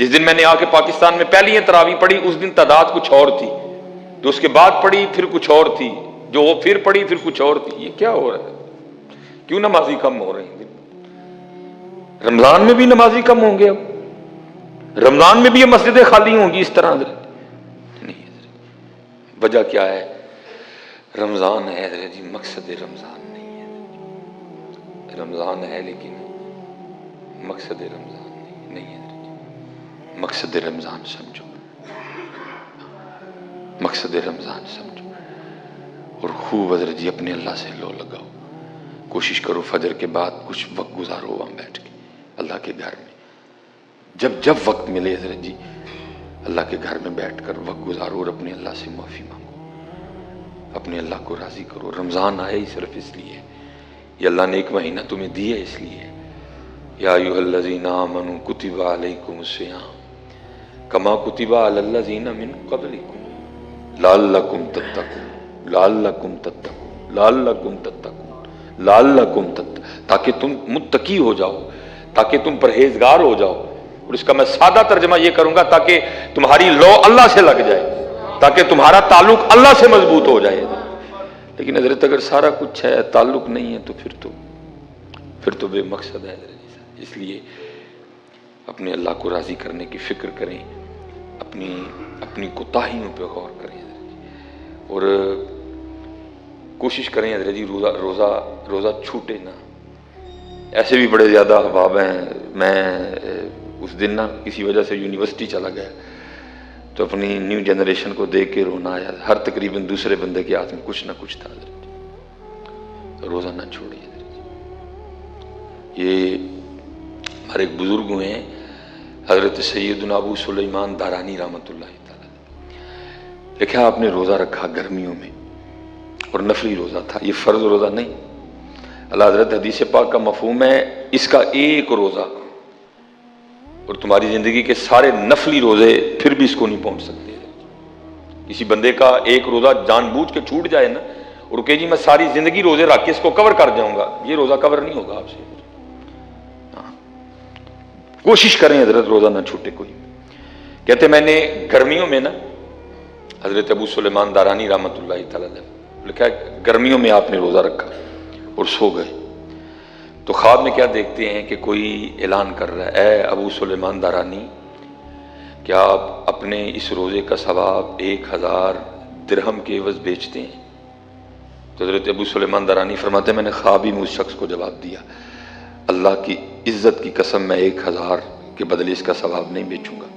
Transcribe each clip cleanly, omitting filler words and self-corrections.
جس دن میں نے آ کے پاکستان میں پہلی تراویح پڑھی اس دن تعداد کچھ اور تھی، تو اس کے بعد پڑھی پھر کچھ اور تھی، جو وہ پھر پڑھی پھر کچھ اور تھی۔ یہ کیا ہو رہا ہے؟ کیوں نمازی کم ہو رہے ہیں؟ رمضان میں بھی نمازی کم ہوں گے؟ اب رمضان میں بھی یہ مسجدیں خالی ہوں گی اس طرح؟ نہیں، وجہ کیا ہے؟ رمضان ہے جی، مقصد رمضان نہیں ہے۔ رمضان ہے لیکن مقصد رمضان نہیں ہے۔ مقصد رمضان سمجھو، مقصد رمضان سمجھو، اور خوب حضرت جی اپنے اللہ سے لو لگاؤ۔ کوشش کرو فجر کے بعد کچھ وقت گزارو وہاں بیٹھ کے اللہ کے گھر میں، جب وقت ملے حضرت جی اللہ کے گھر میں بیٹھ کر وقت گزارو اور اپنے اللہ سے معافی مانگو، اپنے اللہ کو راضی کرو۔ رمضان آیا ہی صرف اس لیے، یہ اللہ نے ایک مہینہ تمہیں دیا اس لیے، یا ایھا الذین آمنوا کتب علیکم الصیام کما کتب علی الذین من قبلکم لعلکم تتقون، لعلکم تتقون، لعلکم تتقون، لعلکم تتقون، تاکہ تم متقی ہو جاؤ، تاکہ تم پرہیزگار ہو جاؤ۔ اور اس کا میں سادہ ترجمہ یہ کروں گا تاکہ تمہاری لو اللہ سے لگ جائے، تاکہ تمہارا تعلق اللہ سے مضبوط ہو جائے۔ لیکن حضرت اگر سارا کچھ ہے تعلق نہیں ہے تو پھر تو بے مقصد ہے حضرت۔ اس لیے اپنے اللہ کو راضی کرنے کی فکر کریں، اپنی کوتاہیوں پہ غور کریں اور کوشش کریں حضرت جی روزہ چھوٹے نہ۔ ایسے بھی بڑے زیادہ احباب ہیں، میں اس دن نا کسی وجہ سے یونیورسٹی چلا گیا تو اپنی نیو جنریشن کو دیکھ کے رونا آیا، ہر تقریباً دوسرے بندے کے ہاتھ میں کچھ نہ کچھ تھا حضرت۔ روزہ نہ چھوڑیے حضرت۔ یہ ہمارے ایک بزرگ ہوئے ہیں حضرت سیدنا ابو سلیمان دارانی رحمۃ اللہ تعالی، لکھا آپ نے روزہ رکھا گرمیوں میں اور نفلی روزہ تھا، یہ فرض روزہ نہیں۔ اللہ حضرت حدیث پاک کا مفہوم ہے اس کا ایک روزہ، اور تمہاری زندگی کے سارے نفلی روزے پھر بھی اس کو نہیں پہنچ سکتے۔ کسی بندے کا ایک روزہ جان بوجھ کے چھوٹ جائے نا اور کہ جی میں ساری زندگی روزے رکھ کے اس کو کور کر جاؤں گا، یہ روزہ کور نہیں ہوگا آپ سے۔ کوشش کریں حضرت روزہ نہ چھوٹے کوئی۔ کہتے میں نے گرمیوں میں نا حضرت ابو سلیمان دارانی رحمۃ اللہ تعالی لکھا ہے گرمیوں میں آپ نے روزہ رکھا اور سو گئے، تو خواب میں کیا دیکھتے ہیں کہ کوئی اعلان کر رہا ہے، اے ابو سلیمان دارانی کیا آپ اپنے اس روزے کا ثواب 1000 درہم کے عوض بیچتے ہیں؟ تو حضرت ابو سلیمان دارانی فرماتے ہیں میں نے خواب ہی میں اس شخص کو جواب دیا، اللہ کی عزت کی قسم میں 1000 کے بدلے اس کا ثواب نہیں بیچوں گا۔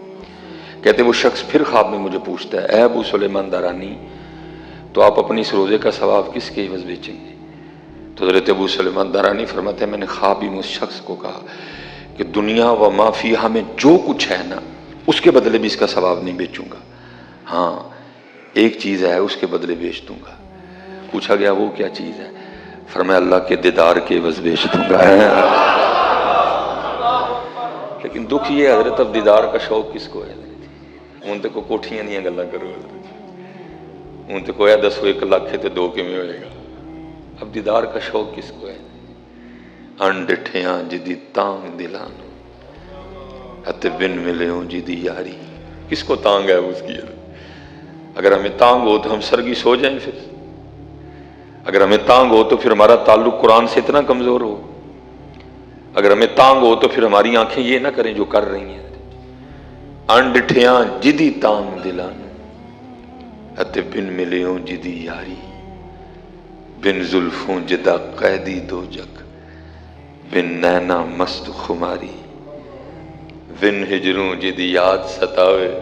کہتے وہ شخص پھر خواب میں مجھے پوچھتا ہے، اے ابو سلیمان دارانی تو آپ اپنی اس روزے کا ثواب کس کے عوض بیچیں گے؟ تو حضرت ابو سلیمان دارانی فرماتے ہیں میں نے خواب ہی میں اس شخص کو کہا کہ دنیا و ما فیہا میں جو کچھ ہے نا اس کے بدلے بھی اس کا ثواب نہیں بیچوں گا، ہاں ایک چیز ہے اس کے بدلے بیچ دوں گا۔ پوچھا گیا وہ کیا چیز ہے؟ فرمایا اللہ کے دیدار کے عوض بیچ دوں گا۔ لیکن دکھ یہ حضرت اب دیدار کا شوق کس کو ہے؟ ہوں تو کوئی کوٹھیاں نہیں گلا کرو، ہوں تو کوئی 10 1 ہے تو 2 میں ہوئے گا۔ اب دیدار کا شوق کس کو ہے؟ انڈٹھیاں جدی تانگ دلانو اتے بن ملے ہوں جدی یاری، کس کو تانگ ہے اس کی؟ اگر ہمیں تانگ ہو تو ہم سرگی سو جائیں، پھر اگر ہمیں تانگ ہو تو پھر ہمارا تعلق قرآن سے اتنا کمزور ہو، اگر ہمیں تانگ ہو تو پھر ہماری آنکھیں یہ نہ کریں جو کر رہی ہیں۔ انڈٹھیاں جدی تانگ دلانو اتے بن ملے ہوں جدی یاری، بن زلفوں جدا قیدی دو جگ، بن نینا مست خماری، بن ہجروں جدی یاد ستاوے،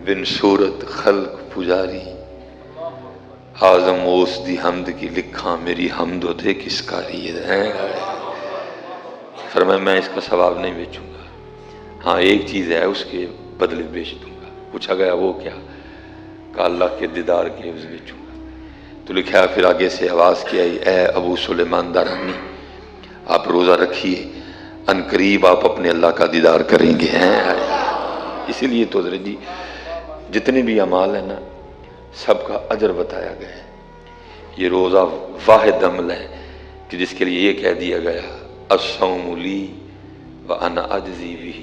بن صورت خلق پجاری، آزم اوس دی حمد کی لکھاں میری حمد و دے کس کاری ہے۔ فرمایا میں اس کا ثواب نہیں بیچوں گا، ہاں ایک چیز ہے اس کے بدلے بیچ دوں گا۔ پوچھا گیا وہ کیا؟ کہا اللہ کے دیدار کے عوض بیچوں گا۔ تو لکھا پھر آگے سے آواز کی آئی، اے ابو سلیمان دارانی آپ روزہ رکھیے، ان قریب آپ اپنے اللہ کا دیدار کریں گے۔ اسی لیے تو حضرت جی جتنے بھی اعمال ہیں نا سب کا اجر بتایا گیا ہے۔ یہ روزہ واحد عمل ہے کہ جس کے لیے یہ کہہ دیا گیا الصوم لی وانا اجزی بہ،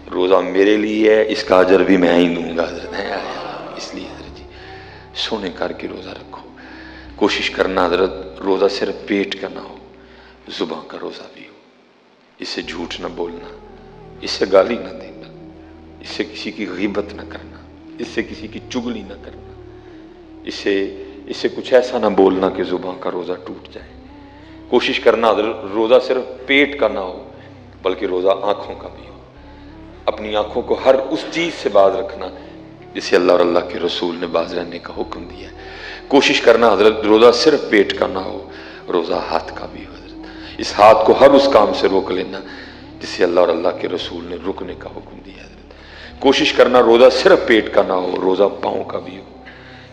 روزہ میرے لیے ہے، اس کا اجر بھی میں ہی دوں گا حضرت ہے۔ اس لیے حضرت جی سونے کر کے روزہ رکھو، کوشش کرنا حضرت روزہ صرف پیٹ کا نہ ہو، زبان کا روزہ بھی ہو، اس سے جھوٹ نہ بولنا، اس سے گالی نہ دینا، اس سے کسی کی غیبت نہ کرنا، اس سے کسی کی چگلی نہ کرنا، اس سے کچھ ایسا نہ بولنا کہ زبان کا روزہ ٹوٹ جائے۔ کوشش کرنا حضرت روزہ صرف پیٹ کا نہ ہو بلکہ روزہ آنکھوں کا بھی ہو، اپنی آنکھوں کو ہر اس چیز سے باز رکھنا جسے اللہ اور اللہ کے رسول نے باز رہنے کا حکم دیا ہے۔ کوشش کرنا حضرت روزہ صرف پیٹ کا نہ ہو، روزہ ہاتھ کا بھی ہو حضرت، اس ہاتھ کو ہر اس کام سے روک لینا جسے اللہ اور اللہ کے رسول نے رکنے کا حکم دیا ہے حضرت۔ کوشش کرنا روزہ صرف پیٹ کا نہ ہو، روزہ پاؤں کا بھی ہو،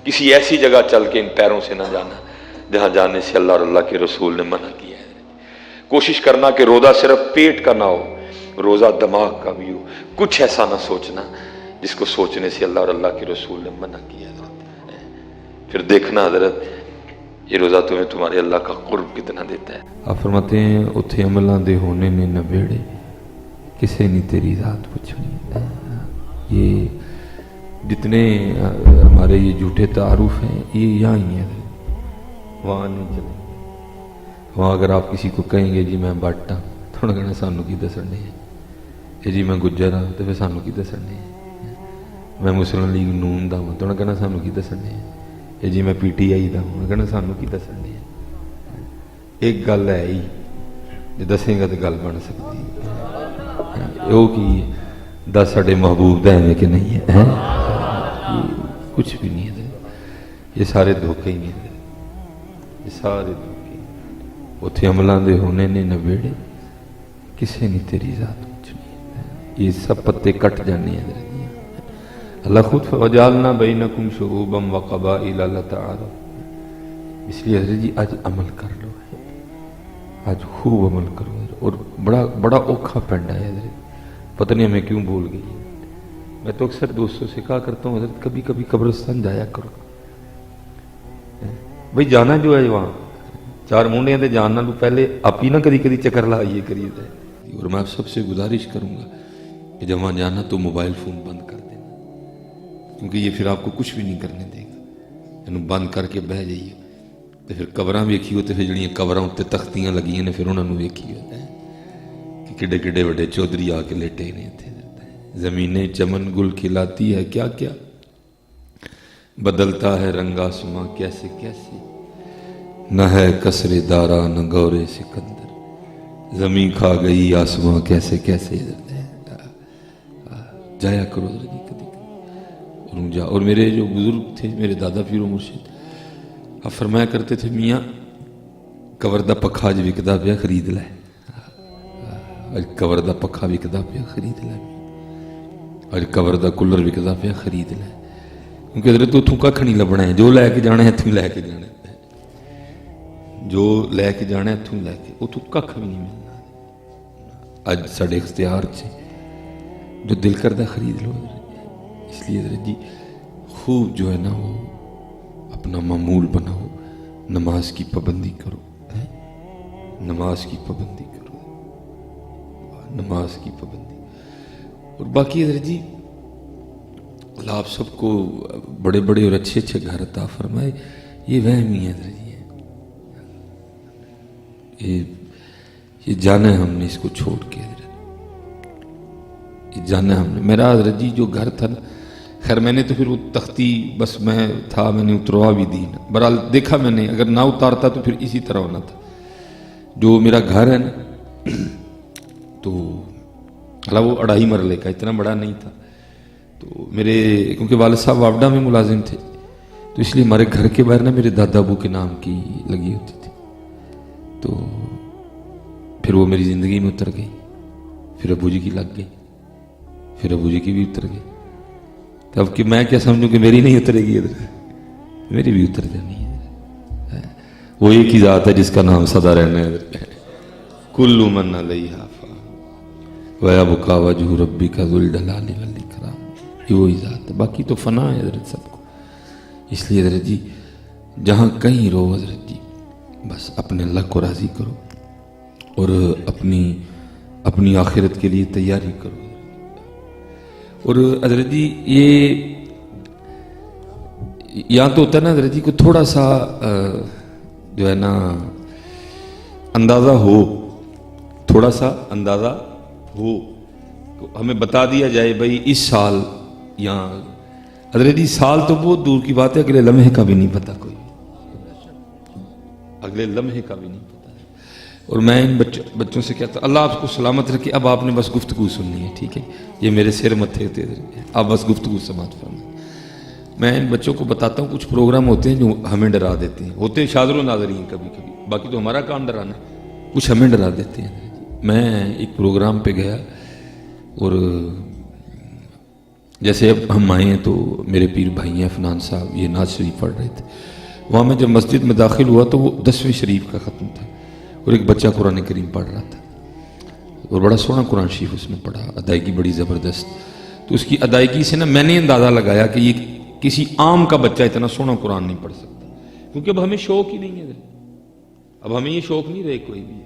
کسی ایسی جگہ چل کے ان پیروں سے نہ جانا جہاں جانے سے اللہ اور اللہ کے رسول نے منع کیا ہے حضرت۔ کوشش کرنا کہ روزہ صرف پیٹ کا نہ ہو، روزہ دماغ کا بھی ہو، کچھ ایسا نہ سوچنا جس کو سوچنے سے اللہ اور اللہ کے رسول نے منع کیا حضرت۔ پھر دیکھنا حضرت یہ روزہ تمہیں تمہارے اللہ کا قرب کتنا دیتا ہے۔ آپ فرماتے ہیں اتھے عملاں دے ہونے نے نبیڑے کسے نہیں تیری ذات پوچھنی۔ یہ جتنے ہمارے یہ جھوٹے تعارف ہیں یہ یہاں ہی ہیں، وہاں نہیں چلیں۔ وہاں اگر آپ کسی کو کہیں گے جی میں بٹ ہاں تو انہوں نے کہنا سانوں کی دسنے ہے، کہ جی میں گجر ہاں تو پھر سانوں کی دسنے ہے، میں مسلم لیگ نون دا ہوں تو انہوں نے کہنا سانوں کی دسنے ہے، کہ جی میں پی ٹی آئی دا ہوں انہوں نے کہنا سانوں کی دسنے ہے۔ ایک گل ہے ہی جو دسیں گا تو گل بن سکتی ہے، وہ کی دس ساڈے محبوب دا ہے کہ نہیں ہے، کچھ بھی نہیں ہے، یہ سارے دھوکے ہی نہیں ہے، یہ سارے دھوکے۔ اتھے عملاں دے ہونے نے نبیڑے کسے نہیں تیری ذات پوچھنی، یہ سب پتے کٹ جانے ہیں۔ اللہ خود وجعلنا بینکم شعوبا وقبائل لتعارفوا، اس لیے حضرت جی آج عمل کر لو، آج خوب عمل کرو، اور بڑا اوکھا پینڈا ہے حضرت، پتہ نہیں ہمیں کیوں بھول گئی ہے۔ میں تو اکثر دوستوں سے کہا کرتا ہوں حضرت کبھی کبھی قبرستان جایا کرو، بھئی جانا جو ہے وہاں چار مونڈیاں دے جاننا تو پہلے آپ ہی نہ کدی کدی چکر لائیے کریے دے۔ اور میں آپ سب سے گزارش کروں گا کہ جب وہاں جانا تو موبائل فون بند کر دینا، کیونکہ یہ پھر آپ کو کچھ بھی نہیں کرنے دے گا، انہوں بند کر کے بہ جائیے تو پھر قبراں ویکھی ہو تو پھر جڑیاں قبراں تے تختیاں لگیاں نے پھر انہوں نے ویکھی ہو کہ کڈے کڈے وڈے چودھری آ کے لیٹے نے تھے۔ زمینیں چمن گل کھلاتی ہے کیا کیا، بدلتا ہے رنگ آسماں کیسے کیسے، نہ ہے کسر دارا نہ گور سکندر، زمین کھا گئی آسماں کیسے کیسے۔ جایا کرو کبھی، اور میرے جو بزرگ تھے میرے دادا پیر و مرشد آپ فرمایا کرتے تھے میاں قبر دا پکھا اج وکدا پیا خرید لے، اج قبر دا پکھا وکدا پیا خرید لے، اج قبر دا کولر وکدا پیا خرید لے، کیونکہ حضرت اتوں کھ نہیں لبنا ہے، جو لے کے جانا ہے اتوں لے کے جانا ہے، جو لے کے جانا ہے اتوں لے کے، اتوں کھ بھی نہیں ملنا۔ اج ساڈے اختیار سے جو دل کردہ خرید لو، اس لیے حضرت جی خوب جو ہے نا وہ اپنا معمول بناؤ، نماز کی پابندی کرو، نماز کی پابندی کرو، نماز کی پابندی۔ اور باقی حضرت جی اللہ آپ سب کو بڑے بڑے اور اچھے اچھے گھر عطا فرمائے، یہ وہم ہی ہے حضرت جی، یہ جانا ہے ہم نے اس کو چھوڑ کے حضرت، یہ جانا ہے ہم نے۔ میرا حضرت جی جو گھر تھا نا، خیر میں نے تو پھر وہ تختی بس میں تھا، میں نے اتروا بھی دی نا، برحال دیکھا میں نے، اگر نہ اتارتا تو پھر اسی طرح ہونا تھا۔ جو میرا گھر ہے نا تو اللہ وہ 2.5 مرلے کا، اتنا بڑا نہیں تھا، تو میرے کیونکہ والد صاحب واپڈا میں ملازم تھے تو اس لیے ہمارے گھر کے باہر نا میرے دادا ابو کے نام کی لگی ہوتی تھی، تو پھر وہ میری زندگی میں اتر گئی، پھر ابو جی کی لگ گئی، پھر ابو جی کی بھی اتر گئی، تو اب کہ میں کیا سمجھوں کہ میری نہیں اترے گی ادھر، میری بھی اتر جانی ہے۔ وہ ایک ہی ذات ہے جس کا نام سدا رہنا ہے ادھر، کل من علیہا فان ویبقی وجہ ربک ذو الجلال والاکرام، یہ وہی ذات ہے، باقی تو فنا ہے حضرت سب کو۔ اس لیے حضرت جی جہاں کہیں رہو حضرت جی بس اپنے اللہ کو راضی کرو اور اپنی آخرت کے لیے تیاری کرو، और हजरत जी ये यहाँ तो होता है ना हजरत जी को थोड़ा सा जो है ना अंदाज़ा हो, थोड़ा सा अंदाज़ा हो, तो हमें बता दिया जाए भाई इस साल यहाँ, हजरत जी साल तो बहुत दूर की बात है, अगले लम्हे का भी नहीं पता कोई, अगले लम्हे का भी नहीं पता है। और मैं इन बच्चों से कहता अल्लाह आपको सलामत रखे, अब आपने बस गुफ्तगू सुननी है, ठीक है, ये मेरे सिर मत्थे होते आप बस गुफ्तगू समात फरमाएं। मैं इन बच्चों को बताता हूँ कुछ प्रोग्राम होते हैं जो हमें डरा देते हैं, होते हैं शादर नाजरीन कभी कभी, बाकी तो हमारा काम डराना, कुछ हमें डरा देते हैं। मैं एक प्रोग्राम पे गया और जैसे अब हम आए हैं तो मेरे पीर भाई हैं अफनान साहब, ये नाज शरीफ पढ़ रहे थे, वहाँ मैं जब मस्जिद में दाखिल हुआ तो वो 10वीं शरीफ का ख़त्म था और एक बच्चा कुरान करीम पढ़ रहा था और बड़ा सोहना कुरान शरीफ उसने पढ़ा, अदायगी बड़ी ज़बरदस्त। तो उसकी अदायगी से ना मैंने अंदाज़ा लगाया कि ये किसी आम का बच्चा इतना सोहना कुरान नहीं पढ़ सकता, क्योंकि अब हमें शौक ही नहीं है, अब हमें ये शौक नहीं रहे कोई भी।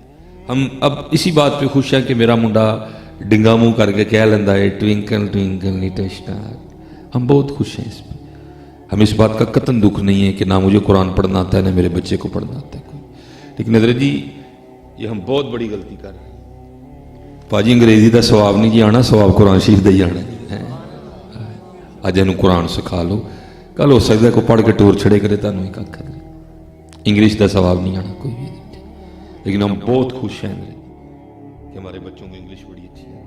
हम अब इसी बात पे खुश हैं कि मेरा मुंडा डिंगा मुंह करके कह लेंदा है ट्विंकल ट्विंकल लिटिल स्टार, हम बहुत खुश हैं इस पर। हमें इस बात का कतन दुख नहीं है कि ना मुझे कुरान पढ़ना आता है ना मेरे बच्चे को पढ़ना आता है कोई। लेकिन हज़रत जी ये हम बहुत बड़ी गलती कर रहे हैं। भाजी अंग्रेजी का सवाब नहीं जी आना, सवाब कुरान शरीफ का ही आना है। अज इन्हू कुरान सिखा लो, कल हो सकता है कोई पढ़ के टोर छड़े करे तुम एक आखा इंग्लिश का सवाब नहीं आना कोई भी। लेकिन हम बहुत खुश हैं कि हमारे बच्चों को इंग्लिश बड़ी अच्छी है,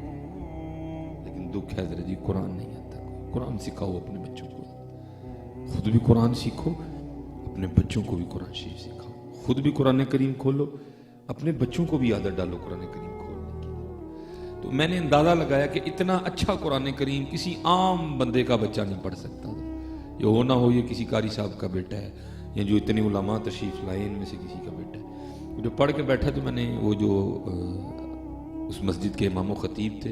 लेकिन दुख है हज़रत जी कुरान नहीं आता। कुरान सिखाओ अपने बच्चों को, खुद भी कुरान सीखो, अपने बच्चों को भी कुरान शरीफ सिखाओ, खुद भी कुरान करीम खोलो, अपने बच्चों को भी आदत डालो कुरान करीम खोलने की। तो मैंने अंदाज़ा लगाया कि इतना अच्छा कुरान करीम किसी आम बंदे का बच्चा नहीं पढ़ सकता। ये हो ना हो ये किसी कारी साहब का बेटा है या जो इतने उलमा तशरीफ लाए इनमें से किसी का बेटा है। जो पढ़ के बैठा तो मैंने वो जो उस मस्जिद के इमाम खतीब थे,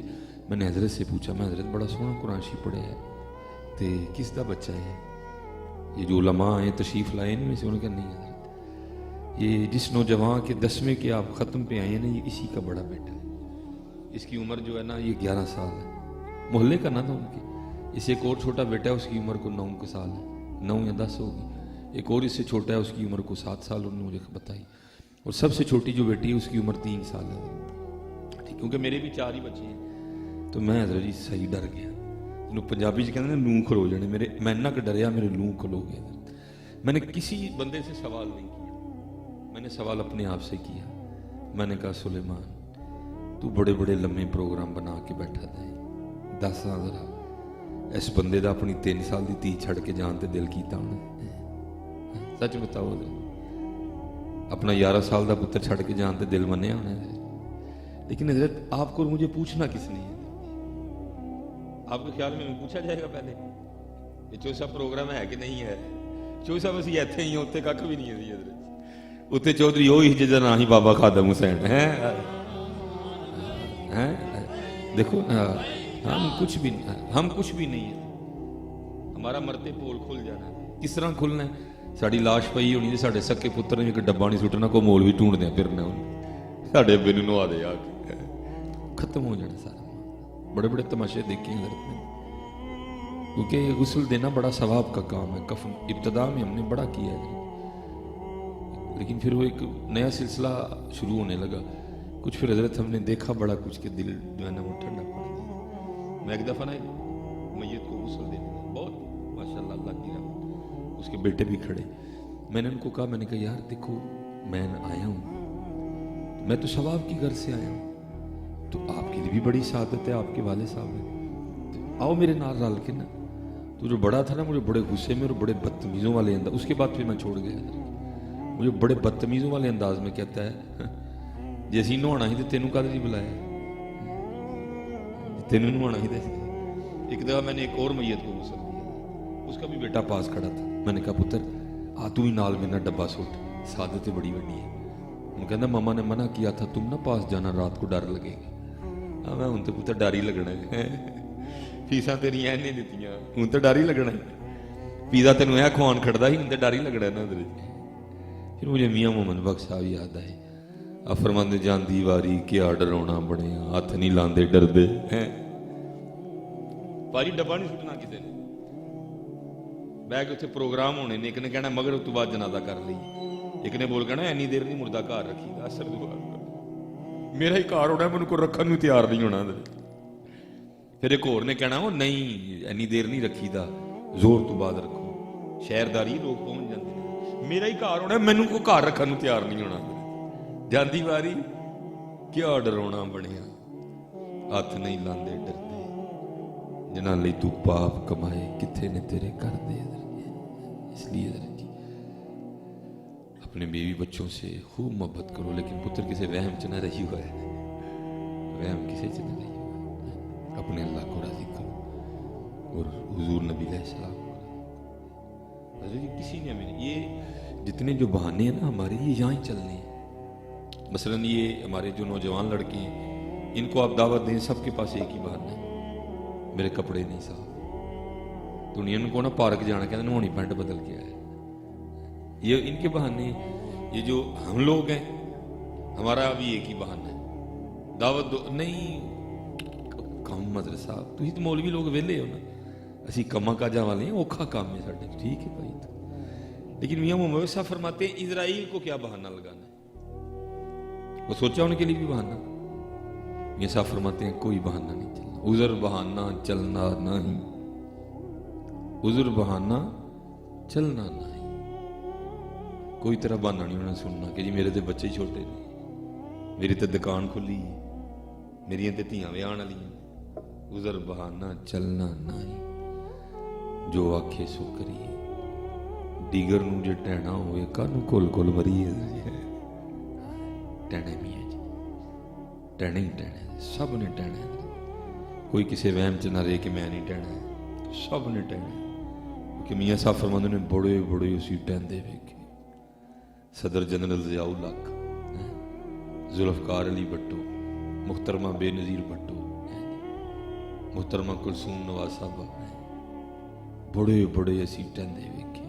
मैंने हज़रत से पूछा, मैं हज़रत बड़ा सोहना कुरान शरीफ पढ़े है तो किस का बच्चा है ये जो उलमा आए तशरीफ लाए इनमें से? उन्होंने कहा नहीं हज़रत ये जिस नौजवान के 10वें के आप ख़त्म पे आए हैं ना, ये इसी का बड़ा बेटा है। इसकी उम्र जो है ना ये 11 साल है, मोहल्ले का ना था उनके। इसे एक और छोटा बेटा है उसकी उम्र को 9 साल है, 9 या 10 होगी। एक और इससे छोटा है उसकी उम्र को 7 साल उन्होंने मुझे बताई। और सबसे छोटी जो बेटी है उसकी उम्र 3 साल है। ठीक, क्योंकि मेरे भी 4 ही बच्चे हैं। तो मैं हज़रत जी सही डर गया। पंजाबी च कहते हैं लूं खलो जाने मेरे, मैं इन्ना क डरिया मेरे लूं खलो गए। मैंने किसी बंदे से सवाल नहीं किया, मैंने सवाल अपने आप से किया। मैंने कहा सुलेमान तू बड़े बड़े लम्बे प्रोग्राम बना के बैठा था, दस जरा इस बंदे का अपनी 3 साल की धी छड़ के जान ते दिल कीता होना? सच बताओ, अपना 11 साल का पुत्र छड़ के जान ते दिल मन्या होना है? लेकिन हज़रत आपको मुझे पूछना किसने है? आपके ख्याल में पूछा जाएगा पहले ये चौसा साहब प्रोग्राम है कि नहीं है? चौसा साहब असं इतने ही उत्ते कख भी नहीं है उत्ते चौधरी वो ही जिदा ना ही बाबा खादम हुसैन है। देखो हम कुछ भी नहीं है, हमारा मरते पोल खुल जाना। किस तरह खुलना है? साड़ी लाश पई होनी जी, साढ़े सक्के पुत्र ने एक डब्बा नहीं सुटना, को मोल भी ढूंढदे फिरना, साढ़े अब्बे नूं नवा दे आके खत्म हो जाना सारा। बड़े बड़े तमाशे देखे हैं हज़रत ने, क्योंकि गुस्ल देना बड़ा सवाब का काम है। कफन इब्तदा में हमने बड़ा किया है, लेकिन फिर वो एक नया सिलसिला शुरू होने लगा कुछ। फिर हज़रत हमने देखा बड़ा कुछ के दिल जो है ना वो ठंडा पड़ गया। मैं एक दफ़ा ना मैयत को गुस्ल देने लगा, बहुत माशाअल्लाह अल्लाह की रहमत, उसके बेटे भी खड़े। मैंने उनको कहा, मैंने कहा यार देखो मैं आया हूँ, मैं तो सवाब की घर से आया हूँ, तो आपके लिए भी बड़ी सादत है, आपके वाले साहब हैं, तो आओ मेरे नाल रल के ना। तो जो बड़ा था ना मुझे बड़े गुस्से में और बड़े बदतमीज़ों वाले अंदाज, उसके बाद फिर मैं छोड़ गया। मुझे बड़े बदतमीज़ों वाले अंदाज में कहता है जे असीं नहाना ही तो तेनों कद नहीं बुलाया, तेनों नहाना ही तो। एक दफ़ा मैंने एक और मैयत को गुस्सा दिया, उसका भी बेटा पास खड़ा था। मैंने कहा पुत्र आ तू ही नाल मेरा डब्बा सुट, सादत बड़ी बड़ी है। वो कहता मामा ने मना किया था तुम ना पास जाना, रात को डर लगेगा। हाँ मैं हूं तो पुत्र डर ही लगना है, फीसा तेरिया इन्हें दित्तियां, हूं तो डर ही लगना है। पीजा तेन यह खुआन खड़ता ही, हूं तो डर ही लगना ना। फिर मुझे मियाँ मोहम्मद बख्श साहब याद आए, अफरमंद जांदी वारी क्या डराउना बने, हथ नहीं लांदे डरदे हैं। ਭਾਜੀ ਡੱਬਾ ਨਹੀਂ ਸੁੱਟਣਾ ਕਿਸੇ ਨੇ, ਬਹਿ ਕੇ ਉੱਥੇ ਪ੍ਰੋਗਰਾਮ ਹੋਣੇ ਨੇ, ਇੱਕ ਨੇ ਕਹਿਣਾ ਮਗਰ ਉਸ ਤੋਂ ਬਾਅਦ ਜਨਾਜ਼ਾ ਕਰ ਲਈ, ਇੱਕ ਨੇ ਬੋਲ ਕਹਿਣਾ ਇੰਨੀ ਦੇਰ ਨਹੀਂ ਮੁਰਦਾ ਘਰ ਰੱਖੀਦਾ, ਅਸਰ ਤੋਂ ਬਾਅਦ ਮੇਰਾ ਹੀ ਘਰ ਹੋਣਾ, ਮੈਨੂੰ ਕੋਈ ਰੱਖਣ ਨੂੰ ਤਿਆਰ ਨਹੀਂ ਹੋਣਾ। ਫਿਰ ਇੱਕ ਹੋਰ ਨੇ ਕਹਿਣਾ ਉਹ ਨਹੀਂ ਇੰਨੀ ਦੇਰ ਨਹੀਂ ਰੱਖੀਦਾ, ਜ਼ੋਰ ਤੋਂ ਬਾਅਦ ਰੱਖੋ, ਸ਼ਹਿਰਦਾਰੀ ਲੋਕ ਪਹੁੰਚ ਜਾਂਦੇ ਨੇ, ਮੇਰਾ ਹੀ ਘਰ ਹੋਣਾ, ਮੈਨੂੰ ਕੋਈ ਘਰ ਰੱਖਣ ਨੂੰ ਤਿਆਰ ਨਹੀਂ ਹੋਣਾ। ਜਾਂਦੀ ਵਾਰੀ ਕਿਆ ਡਰਾਉਣਾ ਬਣਿਆ, ਹੱਥ ਨਹੀਂ ਲਾਂਦੇ ਡਰਦੇ, ਜਿਨ੍ਹਾਂ ਲਈ ਤੂੰ ਪਾਪ ਕਮਾਏ ਕਿੱਥੇ ਨੇ ਤੇਰੇ ਘਰ दे। इसलिए जी अपने बीवी बच्चों से खूब मोहब्बत करो, लेकिन पुत्र किसी वहम च न रही हुआ है, वहम किसी च न रही हुआ है। अपने अल्लाह को राजी करो और हुजूर नबी अलैहिस्सलाम किसी ने हमें ये जितने जो बहाने हैं ना हमारे, ये यहाँ ही चलने हैं। मसलन ये हमारे जो नौजवान लड़के हैं, इनको आप दावत दें, सबके पास एक ही बहाना है, मेरे कपड़े नहीं साफ। दुनिया को ना पार्क जाना, कहते नहानी पैंट बदल के आया, ये इनके बहाने। ये जो हम लोग हैं, हमारा भी एक ही बहाना है, दावत दो नहीं काम मदरसा, तुम तो मौलवी लोग वेले हो ना, असी कमा काजा वाले हैं, औखा काम है साढ़े, ठीक है भाई। तो लेकिन मियां मोहम्मद साहब फरमाते हैं इजराइल को क्या बहाना लगाना है, वो सोचा उनके लिए भी बहाना। मियां साहब फरमाते हैं कोई बहाना नहीं चलना, उजर बहाना चलना नहीं, उजर बहाना चलना नहीं, कोई तरह बहाना नहीं होना सुनना कि जी मेरे तो बच्चे छोटे ने, मेरी तो दुकान खुली, मेरिया तो धियां विआहण वालियां, उजर बहाना चलना नहीं, जो आखे सो करिए। डिगर नूं जे टहना होवे कानू कोल कोल मरीए, टहने भी है जी, टहने ही टहने, सब ने टहना, कोई किसी वहम च ना रहे कि मैं नहीं टहना, सब ने टहना। कि मियाँ साहब फरमाते ने बड़े बड़े उसी टहनते वेखे, सदर जनरल ज़ियाउल हक, जुल्फ़कार अली भट्टो, मुहतरमा बेनज़ीर भट्टो, मुहतरमा कुलसूम नवाज साहब, बड़े बड़े असी टहनते वेखे,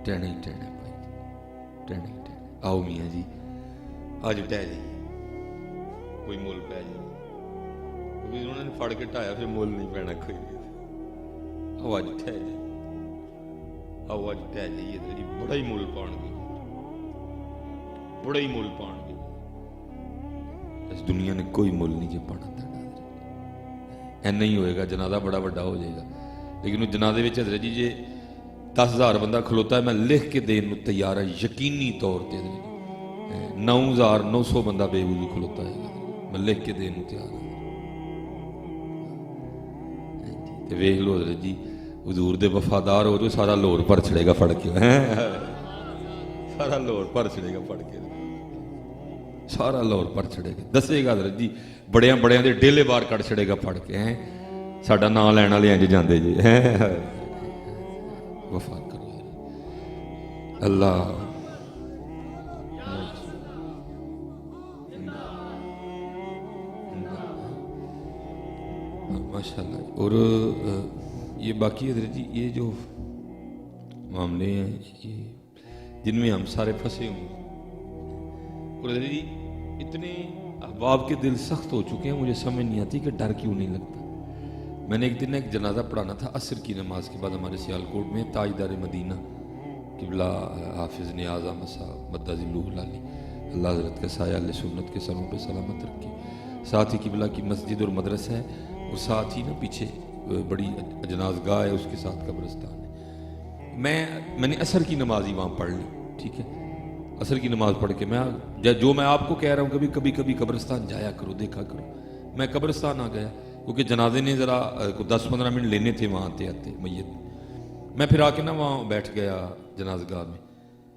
टहने ही टहने भाई, टहने ही टहने। आओ मियाँ जी अज टह जाइए, कोई मुल पै जाए, क्योंकि उन्होंने फड़ के ढाया फिर मुल नहीं पैना कोई। आओ अज ठह जाइए, आओ अज ठह जाइए, तो जी बड़ा ही मुल पाउणगे, बड़ा ही मुल पाउणगे। इस दुनिया ने कोई मुल नहीं जे पाना देना, इन्ना ही होएगा, जनाजा बड़ा बड़ा हो जाएगा। लेकिन उस जनाजे में हजरत जी जे 10,000 बंदा खलोता है, मैं लिख के देने को तैयार है, यकीनी तौर पर 9,900 बंदा बेवजू खलोता है, मैं लिख के देने को तैयार हूँ। वेख लो हजरत जी हुजूर दे वफादार हो जो, सारा लाहौर भर छड़ेगा फड़ के, सारा लाहौर भर छड़ेगा फड़ के, सारा लाहौर भर छड़ेगा, दसेगा हजरत जी बड़िया बड़िया दे डेले बार कट छड़ेगा फड़ के, हैं साडा नाम लैण वाले इंज जांदे जी, वफा करो अल्लाह। माशाल्लाह। और ये बाकी हजरत जी ये जो मामले हैं ये जिनमें हम सारे फंसे हुए, और हजरत जी इतने अहबाब के दिल सख्त हो चुके हैं, मुझे समझ नहीं आती कि डर क्यों नहीं लगता। मैंने एक दिन एक जनाजा पढ़ाना था असर की नमाज के बाद हमारे सियालकोट में, ताजदार मदीना किबला हाफिज़ नियाज़ अहमद साहब मद्दाज़िल्लुहु अली, अल्लाह हज़रत का साया अहले सुन्नत के सरों पे सलामत रखे। साथ ही किबला की मस्जिद और मदरसा है, और साथ ही ना पीछे बड़ी जनाजगाह है, उसके साथ कब्रिस्तान है। मैंने असर की नमाज ही वहाँ पढ़ ली, ठीक है। असर की नमाज पढ़ के मैं आपको कह रहा हूँ कभी कभी कभी कब्रिस्तान जाया करो, देखा करो। मैं कब्रिस्तान आ गया क्योंकि जनाजे ने ज़रा 10-15 मिनट लेने थे वहाँ आते आते मैयत। मैं फिर आके ना वहाँ बैठ गया जनाजगाह में,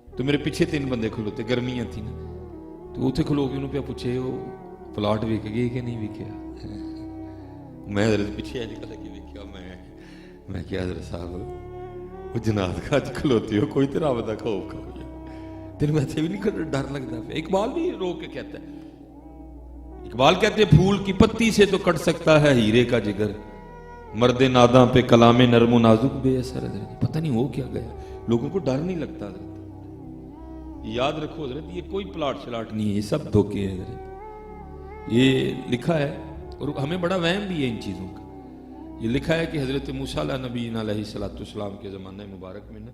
तो मेरे पीछे 3 बंदे खलोते, गर्मियाँ थी ना, तो उत्थे खलो के उन्होंने पूछे वो प्लाट विक गए कि नहीं विकया। मैं हजरत पीछे निकल के देखा, मैं क्या हजरत साहब वो जनाजगाह च खलोते हो, कोई तो रब दा खौफ खाओ, तेरे वैसे भी नहीं डर लगता। इकबाल भी रोक के कहता है, इकबाल कहते फूल की पत्ती से तो कट सकता है हीरे का जिगर, मर्दे नादा पे कलामे नरमो नाजुक बेअसर। पता नहीं हो क्या गया, लोगों को डर नहीं लगता हजरत। याद रखो हजरत, ये कोई प्लाट शलाट नहीं है, ये सब धोखे हैं हजरत। ये लिखा है और हमें बड़ा वहम भी है इन चीज़ों का। یہ لکھا ہے کہ حضرت موسیٰ علیہ نبی السلام کے زمانہ مبارک میں نا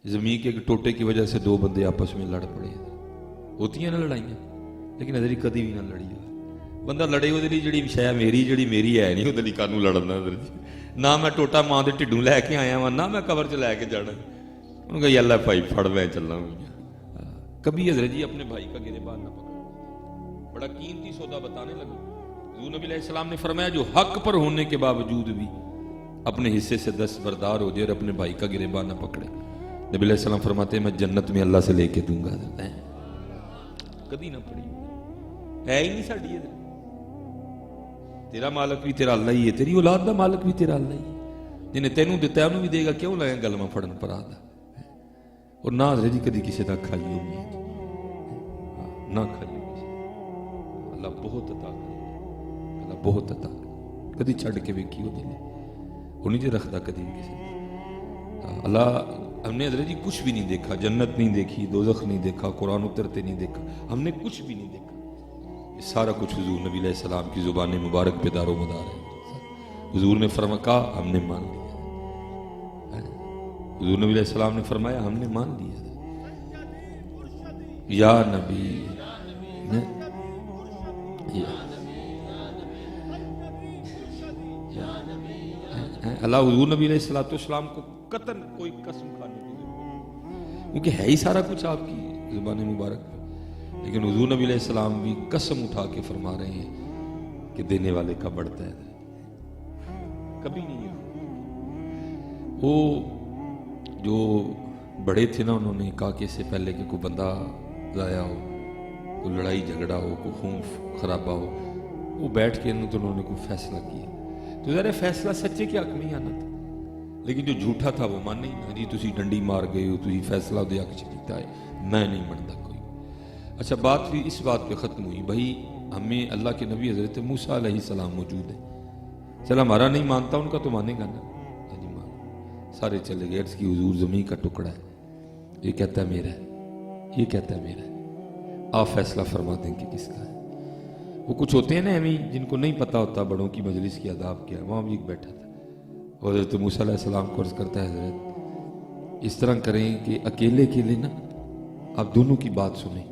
زمین کے ایک ٹوٹے کی وجہ سے 2 بندے آپس میں لڑ پڑے. ہوتی ہیں نا لڑائیاں, لیکن حضرت کدی بھی نہ لڑی ہو. بندہ لڑے وہ جڑی شاید میری ہے نہیں وہ کانوں لڑنا. نہ میں ٹوٹا ماں کے ٹھڈوں لے کے آیا وا, نہ میں قبر چ لے کے جانا. انہوں نے کہا اللہ بھائی پھڑ میں چلنا ہوں. کبھی حضرت جی اپنے بھائی کا گریبان نہ پکڑ. بڑا قیمتی سودا بتانے لگا. حضور نبی علیہ السلام نے فرمایا جو حق پر ہونے کے باوجود بھی اپنے حصے سے دستبردار ہو جائے اور اپنے بھائی کا گریبان نہ پکڑے. نبی علیہ السلام فرماتے ہیں میں جنت میں اللہ سے لے کے دوں گا. کدی نہ پڑی ہے ہی نہیں ساڈی. تیرا مالک بھی تیرا اللہ ہی ہے, تیری اولاد دا مالک بھی تیرا اللہ ہی ہے. جنہیں تینوں دیتا ہے انہوں بھی دے گا. کیوں لگے گلواں پھڑن پرا دا. اور نہ حضرت جی کدی کسی دا کھائیو نہیں, نہ کھائیو کسی. اللہ بہت عطا کرے, اللہ بہت عطا کرے. کدی چھڑ کے ویکھی وہ دل وہ نہیں جی رکھتا کدی بھی کسی. اللہ ہم نے حضرت جی کچھ بھی نہیں دیکھا, جنت نہیں دیکھی, دوزخ نہیں دیکھا, قرآن اترتے نہیں دیکھا, ہم نے کچھ بھی نہیں دیکھا. یہ سارا کچھ حضور نبی علیہ السلام کی زبان مبارک پہ دار و مدار ہے. حضور نے فرمایا کہا ہم نے مان لیا. حضور نبی علیہ السلام نے فرمایا ہم نے مان لیا. یا نبی اللہ حضور نبی علیہ السلام کو قطن کوئی قسم کھانے کی ضرورت, کیونکہ ہے ہی سارا کچھ آپ کی زبان مبارک میں. لیکن حضور نبی علیہ السلام بھی قسم اٹھا کے فرما رہے ہیں کہ دینے والے کا بڑھتا ہے. کبھی نہیں ہے. وہ جو بڑے تھے نا انہوں نے کہا کہ اس سے پہلے کہ کوئی بندہ ضائع ہو, کوئی لڑائی جھگڑا ہو, کوئی خون خرابہ ہو, وہ بیٹھ کے تو انہوں نے کوئی فیصلہ کیا. تو ذرا فیصلہ سچے کے حق میں ہی آنا تھا, لیکن جو جھوٹا تھا وہ مان نہیں. جی تسی ڈنڈی مار گئے ہو, تسی فیصلہ دے حق چیتا ہے, میں نہیں منتا کوئی. اچھا بات بھی اس بات پہ ختم ہوئی بھائی ہمیں اللہ کے نبی حضرت موسیٰ علیہ السلام موجود ہے. چل ہمارا نہیں مانتا, ان کا تو مانے گا نا. سارے چلے گئے. عرض کی حضور زمین کا ٹکڑا ہے, یہ کہتا ہے میرا ہے, یہ کہتا ہے میرا ہے, آپ فیصلہ فرما دیں کہ کس کا ہے. وہ کچھ ہوتے ہیں نا ہمیں جن کو نہیں پتا ہوتا بڑوں کی مجلس کی آداب کیا. وہاں بھی ایک بیٹھا تھا, حضرت موسیٰ علیہ السلام کو عرض کرتا ہے حضرت اس طرح کریں کہ اکیلے اکیلے نا آپ دونوں کی بات سنیں,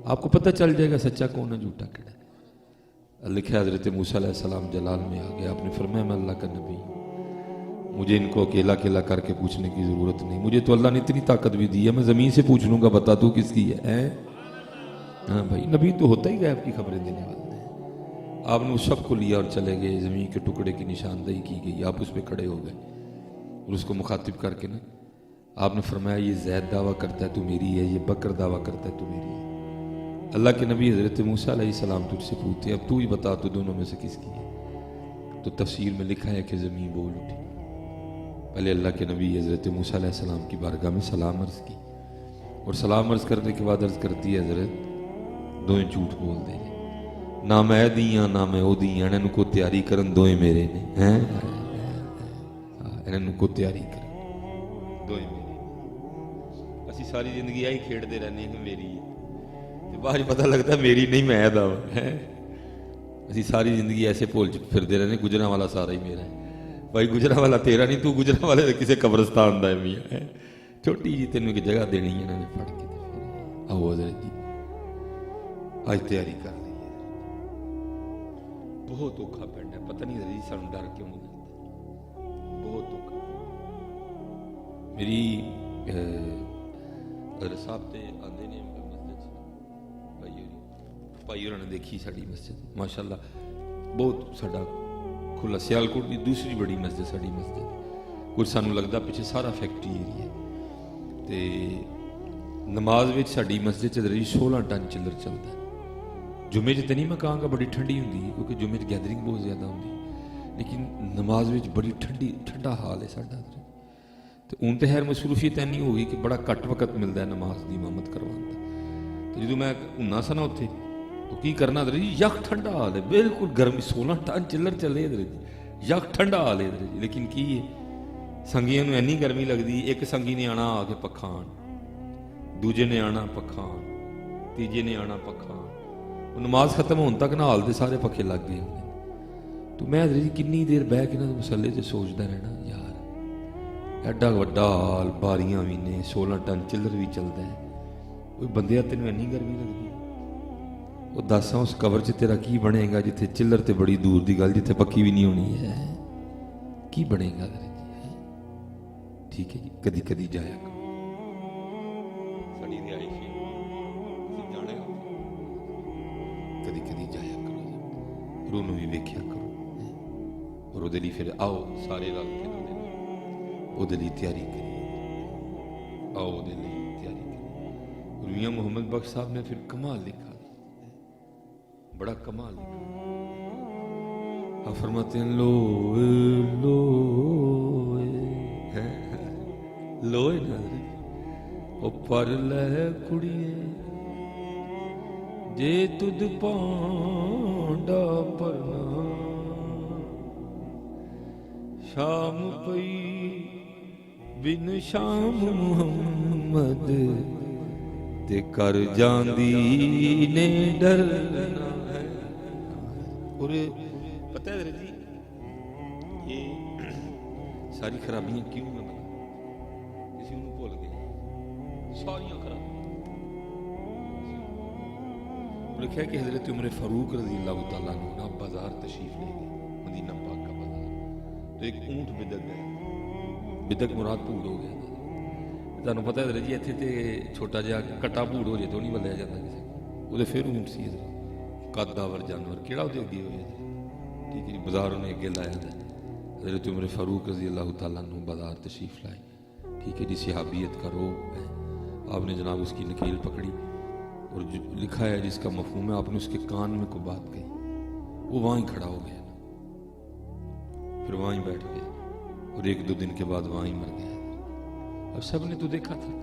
آپ کو پتہ چل جائے گا سچا کون ہے جھوٹا کیڑا ہے. لکھا حضرت موسیٰ علیہ السلام جلال میں آ گیا. آپ نے فرمایا میں اللہ کا نبی ہوں, مجھے ان کو اکیلا اکیلا کر کے پوچھنے کی ضرورت نہیں. مجھے تو اللہ نے اتنی طاقت بھی دی ہے, میں زمین سے پوچھ لوں گا بتا تو کس کی ہے. ہاں بھائی نبی تو ہوتا ہی غیب کی خبریں دینے والا ہے. آپ نے اس سب کو لیا اور چلے گئے. زمین کے ٹکڑے کی نشاندہی کی گئی, آپ اس پہ کھڑے ہو گئے اور اس کو مخاطب کر کے نا آپ نے فرمایا یہ زید دعویٰ کرتا ہے تو میری ہے, یہ بکر دعویٰ کرتا ہے تو میری ہے. اللہ کے نبی حضرت موسیٰ علیہ السلام تجھ سے پوچھتے اب تو ہی بتا تو دونوں میں سے کس کی ہے. تو تفسیر میں لکھا ہے کہ زمین بول اٹھی. پہلے اللہ کے نبی حضرت موسیٰ علیہ السلام کی بارگاہ میں سلام عرض کی, اور سلام عرض کرنے کے بعد عرض کرتی ہے حضرت دوئیں جھوٹ بول دے, نہ میں دیاں نہ میں او دیاں, انہوں کو تیاری کرن دوئیں میرے نے, انہوں کو تیاری کرن دوئیں میرے. اسی ساری زندگی آئی کھیڑ دے رہنے ہیں میری ہے, بعد پتہ لگتا ہے میری نہیں میں دعویٰ ہے. اسی ساری زندگی ایسے بھول پھر دے رہنے گجرا والا سارا ہی میرا ہے. بھائی گجرا والا تیرا نہیں, تو گجرا والے کسی قبرستان دا ہے میاں. چھوٹی جی تینوں ایک جگہ دینی ہے, انہوں نے پڑھ کے آؤ حضرت جی آج تیاری کر لی ہے. بہت اوکھا پڑنا ہے, پتہ نہیں حضرت جی سانوں ڈر کیوں نہیں لگتا, بہت اوکھا. میری حضرت صاحب تے آندے نے مسجد بھائی اور نے دیکھی ساری مسجد ماشاءاللہ بہت ساڈا کھلا سیالکوٹ دی دوسری بڑی مسجد ساری مسجد, کچھ سانوں لگتا پیچھے سارا فیکٹری ایریا ہے. تے نماز وچ ساڈی مسجد چ 16 ٹن چلر چلتا ہے. جمعے چ تے نہیں میں کہاں گا بڑی ٹھنڈی ہوندی ہے کیونکہ جمعے چ گیدرنگ بہت زیادہ ہوندی ہے, لیکن نماز وچ بڑی ٹھنڈا حال ہے ساڈا. تے ہن تے خیر مصروفیت اینی ہو گئی کہ بڑا گھٹ وقت ملتا ہے نماز دی امامت کرواؤں دا. تے جدوں میں ہُندا سا نا اتھے تو کی کرنا ادھر جی, یک ٹھنڈا حال ہے بالکل گرمی 16 ٹن چلر چلے ادھر جی, یک ٹھنڈا حال ہے ادھر جی. لیکن کی ہے سنگیاں نوں اینی گرمی لگتی, ایک سنگی نے آنا آ کے پکھان, دوجے نے آنا پکھان, تیجے نے آنا پکھان. نماز ختم ہونے تک نہ حال دے سارے پکھے لگ گئے. تو तो मैं हज़रत जी किन्नी देर बह के इन्हां मसले ते सोचदा रहना, यार एडा वड्डा हाल, बारियां भी ने, 16 टन चिल्लर भी चलदा है, कोई बंदे तैनूं इन्नी गर्मी लगदी? वो दस उस कवर च तेरा की बनेगा जिथे चिल्लर ते बड़ी दूर की गल, जिथे पक्की भी नहीं होनी है, की बनेगा तेरे जी? ठीक है जी, कदी कदी जाया करो, कदी कदी जाया करो, रूह नूं भी वेख्या करो, और उहदे लई फिर आओ सारे रल के उहदे लई तैयारी करिए, आओ उहदे लई तैयारी करिए। मियां मुहम्मद बख्श साहब ने फिर कमाल लिखा, बड़ा कमाल लिखा। फरमाते हैं लोए लोए लोए ना ओ पर लह कुड़िए जे तुद पांडा परना, शाम पई बिन शाम मुहम्मद ते कर जांदी ने डरना। और पता है जी ये सारी खराबियां क्यों मैं बता, किसी को भूल गए सारियां खराबियां। लिखा कि हजरत उमर फारूक रज़ी अल्लाह तआला अन्हु ना बाजार तशरीफ ले गए, मदीना पाक का बाजार, तो एक ऊंट बिदक गया, बिदक मुराद भूड़ हो गया। ਤੁਹਾਨੂੰ पता है जी इत्थे ते छोटा जिहा कट्टा भूड़ हो जाए तो नहीं बल्लिया जाता किसी को, फिर ऊंट सी कददावर जानवर किहड़ा ਉਹਦੇ ਅੱਗੇ ਹੋਇਆ, ठीक है जी। बाजार उन्हें अगे लाया था, हज़रत उमर फारूक रज़ी अल्लाह तआला अन्हु बाजार तशरीफ लाए, ठीक है जी। सहाबियत का रोब है, आपने जनाब उसकी नकील पकड़ी और जो लिखा है जिसका मफहूम है, आपने उसके कान में कोई बात कही, वो वहाँ ही खड़ा हो गया, फिर वहाँ ही बैठ गया, और एक दो दिन के बाद वहाँ ही मर गया। अब सब ने तो देखा था,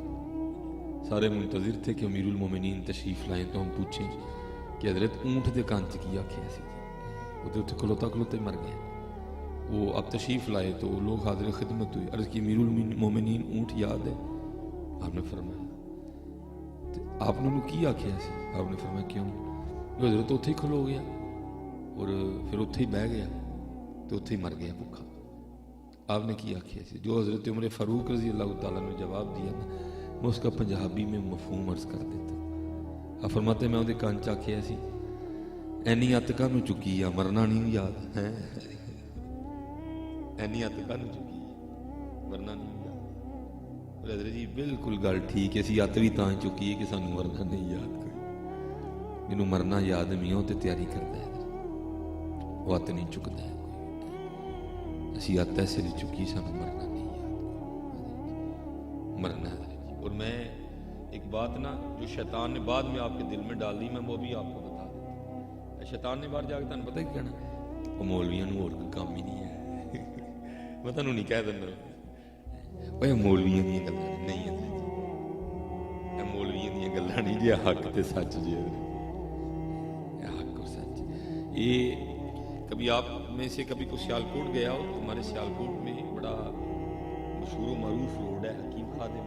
सारे मुंतज़िर थे कि अमीरुल मोमिनीन तशरीफ लाएं तो हम पूछें कि हज़रत ऊँट के कान च की आखिया सी, वो तो उत्थे खलोता खलोते मर गया। वो अब तशरीफ लाए तो लोग हाज़िर खिदमत हुई, अर्ज़ की अमीरुल मोमिनीन ऊँट याद है? आपने फरमाया तो आपने उन्होंने की आखिया सी? आपने फरमाया क्यों? हज़रत उत्थे ही खलो गया और फिर उत्थे ही बह गया तो उत्थे ही मर गया भुखा। आपने की आखिया सी? जो हज़रत उमर फारूक रज़ी अल्लाह तआला ने जवाब दिया ना, मैं उसका पंजाबी में मफहूम अर्ज़ कर देता। आप फरमाते मैं उहदे कान च आखिया सी, एनी अत कानू चुकी आ, मरना नहीं याद है, एनी अत कानू चुकी मरना नहीं याद। हज़रत जी बिल्कुल गल ठीक है, असीं अत भी तां चुकी है कि सानू मरना नहीं याद, कोई मैनू मरना याद नहीं, वो तो तैयारी करता है, वो अत नहीं चुकता है, असी अत ऐसे नहीं चुकी, सानू मरना नहीं याद, मरना है। और मैं एक बात ना जो शैतान ने बाद में आपके दिल में डाल दी, मैं वो भी आपको बता देता। शैतान ने बाहर जाकर तुहानू पता ही कहना, वो मौलवियों को होर कोई काम ही नहीं है मैं तुहानू नहीं कह दिंदा ओए मौलवियों दी गल्लां नहीं है, मौलवियों दी गल्लां नहीं जी, हक ते सच जी, हक और सच। ये कभी आप में से कभी कोई सियालकोट गया हो तो हमारे सियालकोट में बड़ा मशहूर मरूफ रोड है हकीम खादिम,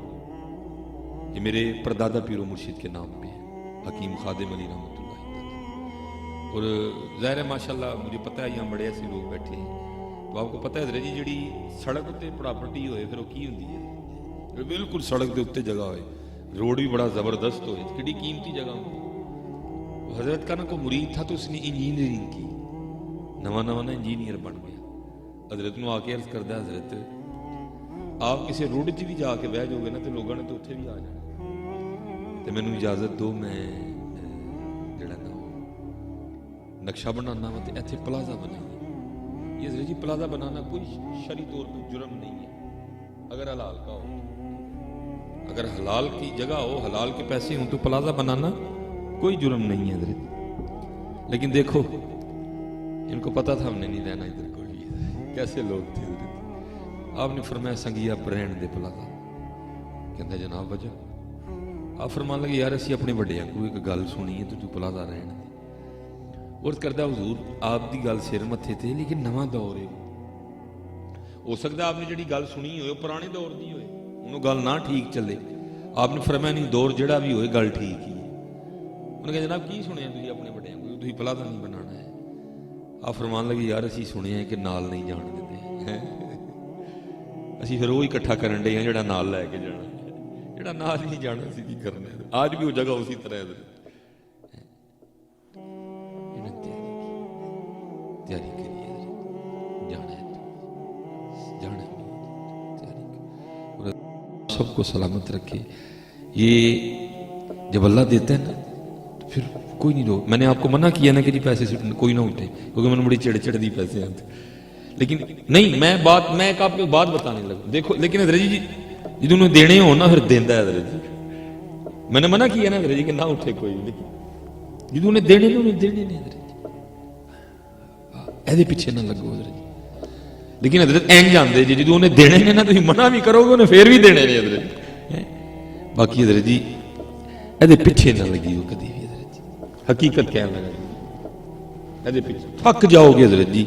ये मेरे परदादा पीरो मुर्शिद के नाम पे है, हकीम खादिम अली रहमतुल्लाह। और ज़ाहिर है माशाल्लाह मुझे पता है यहाँ बड़े ऐसे लोग बैठे हैं, तो आपको पता है जी जी सड़क उत्ते प्रॉपर्टी होए फिर वो की होंदी है, बिल्कुल सड़क के उत्ते जगह होए, रोड भी बड़ा ज़बरदस्त होए, कितनी कीमती जगह होती। हज़रत का ना कोई मुरीद था तो उसने इंजीनियरिंग की, नवा नवा ना इंजीनियर बन गया। हज़रत को आके अर्ज करदा, हज़रत आप किसी रोड च भी जाके बह जाओगे ना तो लोगों ने तो उत्थे भी आ जाना, तो मैनू इजाजत दो मैं जिहड़ा ना नक्शा बनाना वा, इत्थे प्लाजा बनाइए। ये हज़रत जी प्लाजा बनाना कोई शरी तौर पर जुर्म नहीं है, अगर हलाल का हो, अगर हलाल की जगह हो, हलाल के पैसे हों तो प्लाजा बनाना कोई जुर्म नहीं है हज़रत। लेकिन देखो इनको पता था हमने नहीं रहना इधर, कोई कैसे लोग थे। आपने फरमाया संगिया रहन दे प्लाजा, कहता जनाब वजह? आप फरमान लगे यार असी अपने वड्डियां को एक गल सुनी है तो तू प्लाजा रहन दे। और करदा हुजूर आपकी गल सिर मत्थे ते, लेकिन नवा दौर है, हो सकता आपने जी गल सुनी हो पुराने दौर की होए, उन्होंने गल ना ठीक चले। आपने फरमाया नहीं दौर जड़ा भी होए गल ठीक ही है। उन्होंने कहा जनाब की सुनिया तुसीं अपने वड्डियां को, तुसीं प्लाजा नहीं बनाना है। ਆ ਫਰਮਾਨ ਲੱਗੇ ਯਾਰ ਅਸੀਂ ਸੁਣਿਆ ਕਿ ਨਾਲ ਨਹੀਂ ਜਾਣ ਦਿੰਦੇ ਹੈ, ਅਸੀਂ ਫਿਰ ਉਹ ਇਕੱਠਾ ਕਰਨ ਡੇ ਹਾਂ ਜਿਹੜਾ ਨਾਲ ਲੈ ਕੇ ਜਾਣਾ, ਜਿਹੜਾ ਨਾਲ ਨਹੀਂ ਜਾਣਾ ਅਸੀਂ ਕੀ ਕਰਨਾ। आज भी वो जगह उसी तरह है। तैयारी करिए, जाना है, जाना है, तैयारी सबको सलामत रखे। ये जब अल्लाह देता है ना तो फिर कोई नहीं रोक। मैंने आपको मना किया ना कि जी पैसे से कोई ना उठे, क्योंकि मैंने बड़ी चिड़ दी पैसे आते, लेकिन नहीं मैं आपको बात बताने लगा। देखो लेकिन हजरत जी जो उन्हें देने हो ना फिर देंदा है हजरत जी। मैंने मना किया ना हजरत जी कि ना उठे कोई, लेकिन जो उन्हें देने ने उन्हें देने ने हजरत जी, पीछे ना लगो हजरत जी। लेकिन हजरत एंज जानते जी जो उन्हें देने ने ना तुम मना भी करोगे उन्हें फिर भी देने ने हजरत। बाकी हजरत जी ए पीछे ना लगी हो कभी भी हजरत जी, हकीकत कह लगा ए पीछे थक जाओगे हजरत जी,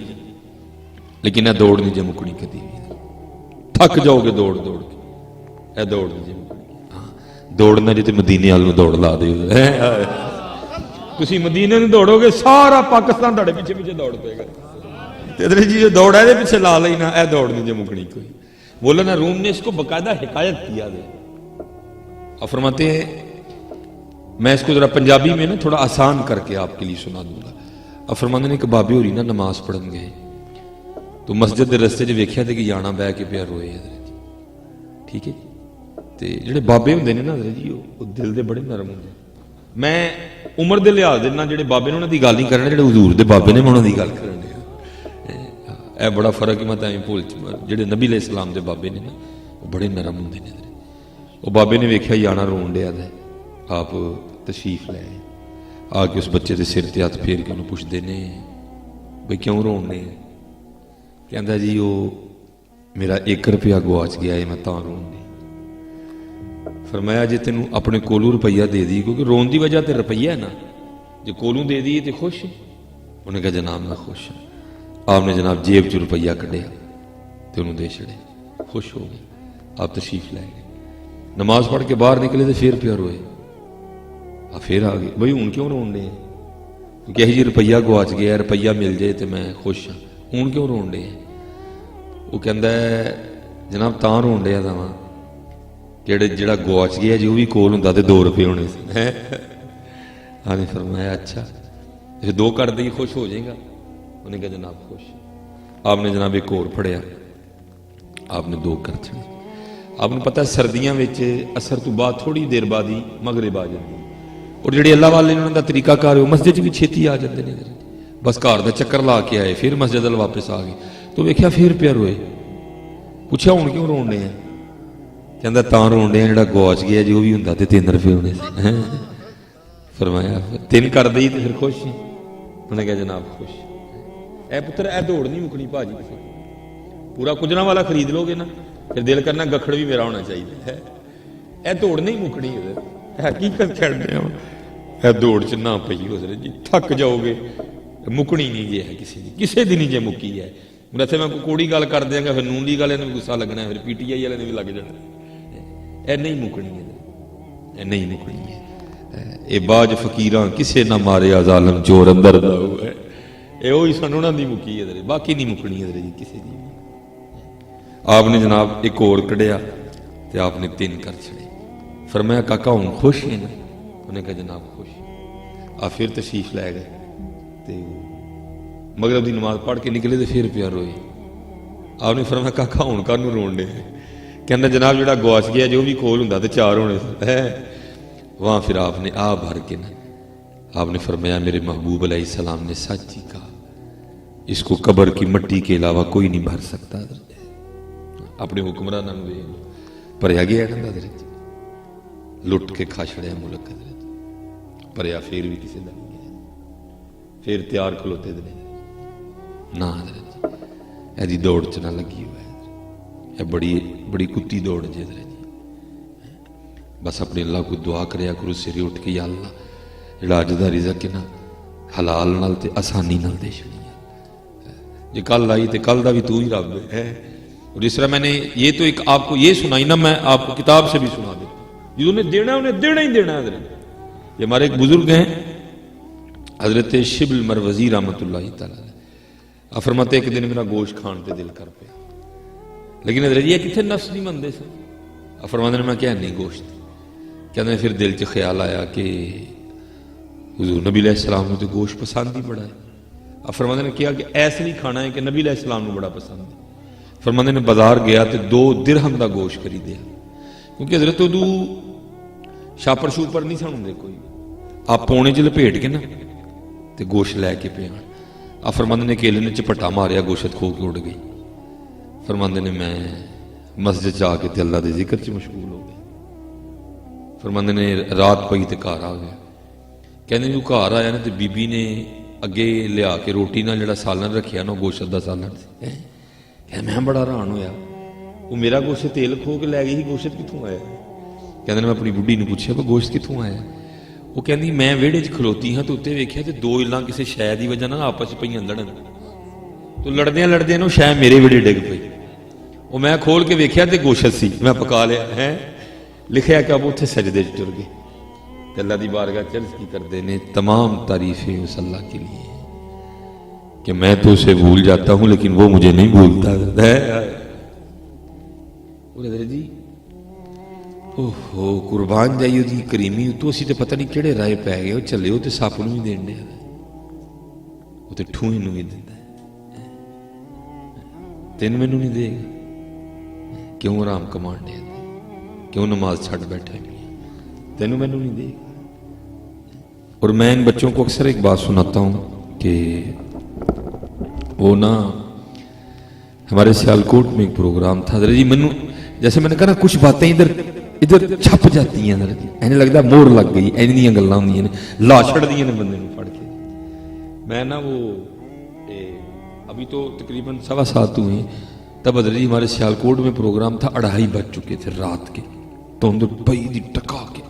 लेकिन ए दौड़ नहीं जे मुकनी कभी भी। थक जाओगे दौड़ दौड़ के, ए दौड़ नहीं जे मुकनी। हाँ दौड़ना जी तो मदीने वाल दौड़ ला दो, तुम मदीने में दौड़ोगे सारा पाकिस्तान तुहाडे पीछे पीछे दौड़ पेगा। जी जो दौड़ है पीछे ला ली ना, ए दौड़ नहीं जे मुकनी कोई। मौलाना रूम ने इसको बकायदा हिकायत किया है। और फरमाते हैं, मैं इसको जरा पंजाबी में ना थोड़ा आसान करके आपके लिए सुना दूंगा। और फरमाते ने कि बाबे होरी ना नमाज पढ़न गए तो मस्जिद के रस्ते च वेख्या कि जाना बह के प्या रोए हजरत जी। ठीक है ते जिहड़े बाबे हुंदे ने ना हजरत जी वो दिल दे बड़े नरम हुंदे। मैं उम्र दे लिहाज दे नाल जिहड़े बाबे ने उन्हां दी गल नहीं करना, जिहड़े हजूर दे बाबे ने मैं उन्हां दी गल करन दिया। ਇਹ बड़ा फर्क है। मैं तो भूल ਜਿਹੜੇ नबी अलैहि सलाम के बाबे ने ना वो बड़े नरम होंगे ने। वो बाबे ने वेख्या जाना रोन दिया है, आप तशरीफ ले आके उस बच्चे के सिर ते हथ फेर के उन्हें पुछते ने बई क्यों रोने। कहता जी वो मेरा 1 रुपया गवाच गया है मैं तां रोन दी। फरमाया जे तेन अपने कोलों रुपया दे दी, क्योंकि रोन की वजह तो रुपया है ना, जो कोलों दे दी तो खुश। उन्हें कहा जनाब मैं खुश हाँ। आपने जनाब जेब च रुपया कढ़िया तो उन्होंने दे छड़े, खुश हो गए। आप तशरीफ लै गए, नमाज पढ़ के बाहर निकले तो फिर प्या रोए। आप फिर आ गए, बई हूँ क्यों रोन डे, क्योंकि यही जी रुपया गवाच गया, रुपया मिल जाए तो मैं खुश हाँ, हूँ क्यों रोन डे। वो कहता है जनाब तां रोन डिया था वहाँ जिहड़ा गवाच गया जो भी कोल हुंदा ते 2 रुपये होने से। हाँ फरमाया अच्छा फिर 2 कर दी खुश हो जाएगा। उन्हें कहा जनाब खुश। आपने जनाब एक और फड़िया, आपने 2 कर छड़े। आपने पता सर्दियों में असर तो बाद थोड़ी देर बाद ही मगरिब आ जाती, और जो अल्लाह वाले उन्होंने का तरीकाकार है मस्जिद भी छेती आ जाते हैं। बस घर का चक्कर ला के आए फिर मस्जिद वाल वापस आ गए तो वेख्या फिर प्या रोए। पूछा हूँ क्यों रोन डे, कहता तां रोन डे जो गवाच गया जो भी होंदा ते 3 रुपये होने से। फरमाया 3 कर दी तो फिर खुश ही। उन्हें कहा जनाब खुश। ए पुत्र ए दौड़ नहीं मुकनी भाजी, पूरा कुजरा वाला खरीद लोगे ना फिर दिल करना गखड़ भी मेरा होना चाहिए है। ए दौड़ नहीं मुकनी, हकीकत छड़ रहे हो। ए दौड़ च ना पई हो जी, थक जाओगे, मुकनी नहीं जे है किसी दिन ही जे मुकी है। वैसे मैं कोड़ी गल कर देंगा फिर नून की गल इन्हें गुस्सा लगना, फिर PTI वाले ने भी लग जाना। ए नहीं मुकनी है, ए नहीं मुकनी है। ए बाज फकीरां किसे ना मारे जालम चोर अंदर दा है। यो ही सन उन्होंने मुकी है, बाकी नहीं मुकनी है जी किसी की। आपने जनाब एक और कढ़िया तो आपने 3 कर छड़े। फरमाया काका हूँ खुश है ना। उन्हें कहा जनाब खुश। आप फिर तशरीफ लै गए तो मगरब की नमाज पढ़ के निकले तो फिर प्या रोए। आपने फरमाया काका हूँ कानू रोन डे। कहना जनाब जो गवाच गया जो भी कोल होंदा तो 4 होने है। वहाँ फिर आपने आ भर के ना आपने फरमाया मेरे महबूब अलैहिस्सलाम ने सच ही कहा, इसको कब्र की मट्टी के अलावा कोई नहीं भर सकता। अपने हुक्मरान भरया गया लुट के खा छड़िया मुल्क भरया फिर भी किसी का नहीं गया, फिर तैयार खलोते ना यदि दौड़ च ना लगी हुआ है। बड़ी बड़ी कुत्ती दौड़ जे जी। बस अपने अल्लाह को दुआ करया करो सिरे उठ के, या अल्लाह जिहड़ा अज दा रिज़क है ना हलाल नाल ते आसानी नाल दे छड़ी है। जे कल आई तो कल का भी तू ही रब है। और जिस तरह मैंने ये तो एक आपको ये सुनाई ना, मैं आपको किताब से भी सुना देता हूँ। जिन्होंने देना उन्हें देना ही देना है। ये हमारे एक बुजुर्ग हैं हजरत शिबल मरवजी रहमतुल्लाह तआला, फरमाते एक दिन मेरा गोश्त खाण ते दिल कर पिया, लेकिन हज़रत जी कितने नफ्स नहीं मनते सन। फरमाते ने मैं क्या नहीं गोश्त, कहते फिर दिल च ख्याल आया कि हुजूर नबी अलैहिस्सलाम को तो गोश्त पसंद ही बड़ा है। फरमाते ने किया कि ऐसे नहीं खाना है कि नबी अलैहिस्सलाम को बड़ा पसंद है। फरमाते ने बाजार गया तो 2 दिरहम का गोश्त खरीदया, क्योंकि हज़रत उदू छापर छूपर नहीं सन होंदे कोई, आप पौने च लपेट के ना तो गोश्त लैके पे आन। फरमाते ने केले ने झपट्टा मारिया, गोश्त खो के उड़ गई। फरमाते ने मैं मस्जिद च आके ते अल्लाह के जिक्र च मशगूल हो गया। फरमाते ने रात पई तो घर आ गया, कहते तू घर आया ना तो बीबी ने अगे लिया के रोटी नाल जिहड़ा सालन रखिया ना गोश्त का सालन सी। मैं बड़ा हैरान होया, वो मेरा गोश्त तेल खो के लै गई, गोश्त कित्थों आया? कहते मैं अपनी बुढ़ी ने पूछा कि गोश्त कित्थों आया? वो कहती मैं विहड़े च खलोती हाँ तो उत्ते वेख्या तो 2 इल्लां किसी शै की वजह नाल आपस च पईयां लड़न, तो लड़दियां लड़दियां नो शै मेरे विहड़े डिग पई। वो मैं खोल के वेख्या तो गोश्त सी, मैं पका लिया है, लिखिया कि अब उत्थे सजदे च टुर गए। अल्लाह की बारगाह च अर्ज़ की करते ने तमाम तारीफें उस अल्लाह के लिए कि मैं तो उसे भूल जाता हूं लेकिन वो मुझे नहीं भूलता है। जी ओहो कुर्बान जाइयो जी करीमी तो असी तो पता नहीं किहड़े राय पै गए, चले वो तो सप नूं भी देण दिया, वो तो ठूही नूं भी दिंदा, तेन मैनू नहीं देगा, क्यों आराम कमान दिया, क्यों नमाज छड़ बैठे, तेन मैनू नहीं देगा। और मैं इन बच्चों को अक्सर एक बात सुनाता हूं कि वो ना हमारे सियालकोट में एक प्रोग्राम था हज़रत जी, मैनू जैसे मैंने कहा ना कुछ बातें इधर इधर छप जाती हैं हज़रत जी, ऐसे लगता मोहर लग गई, ऐसी गल्लां होंदियां ने ला छड़दियां ने बंदे नूं फड़ के। मैं ना वो अभी तो तकरीबन 7:15 हुए, तब हज़रत जी हमारे सियालकोट में प्रोग्राम था, 2:30 बज चुके थे रात के, धुंध पई दी टका के।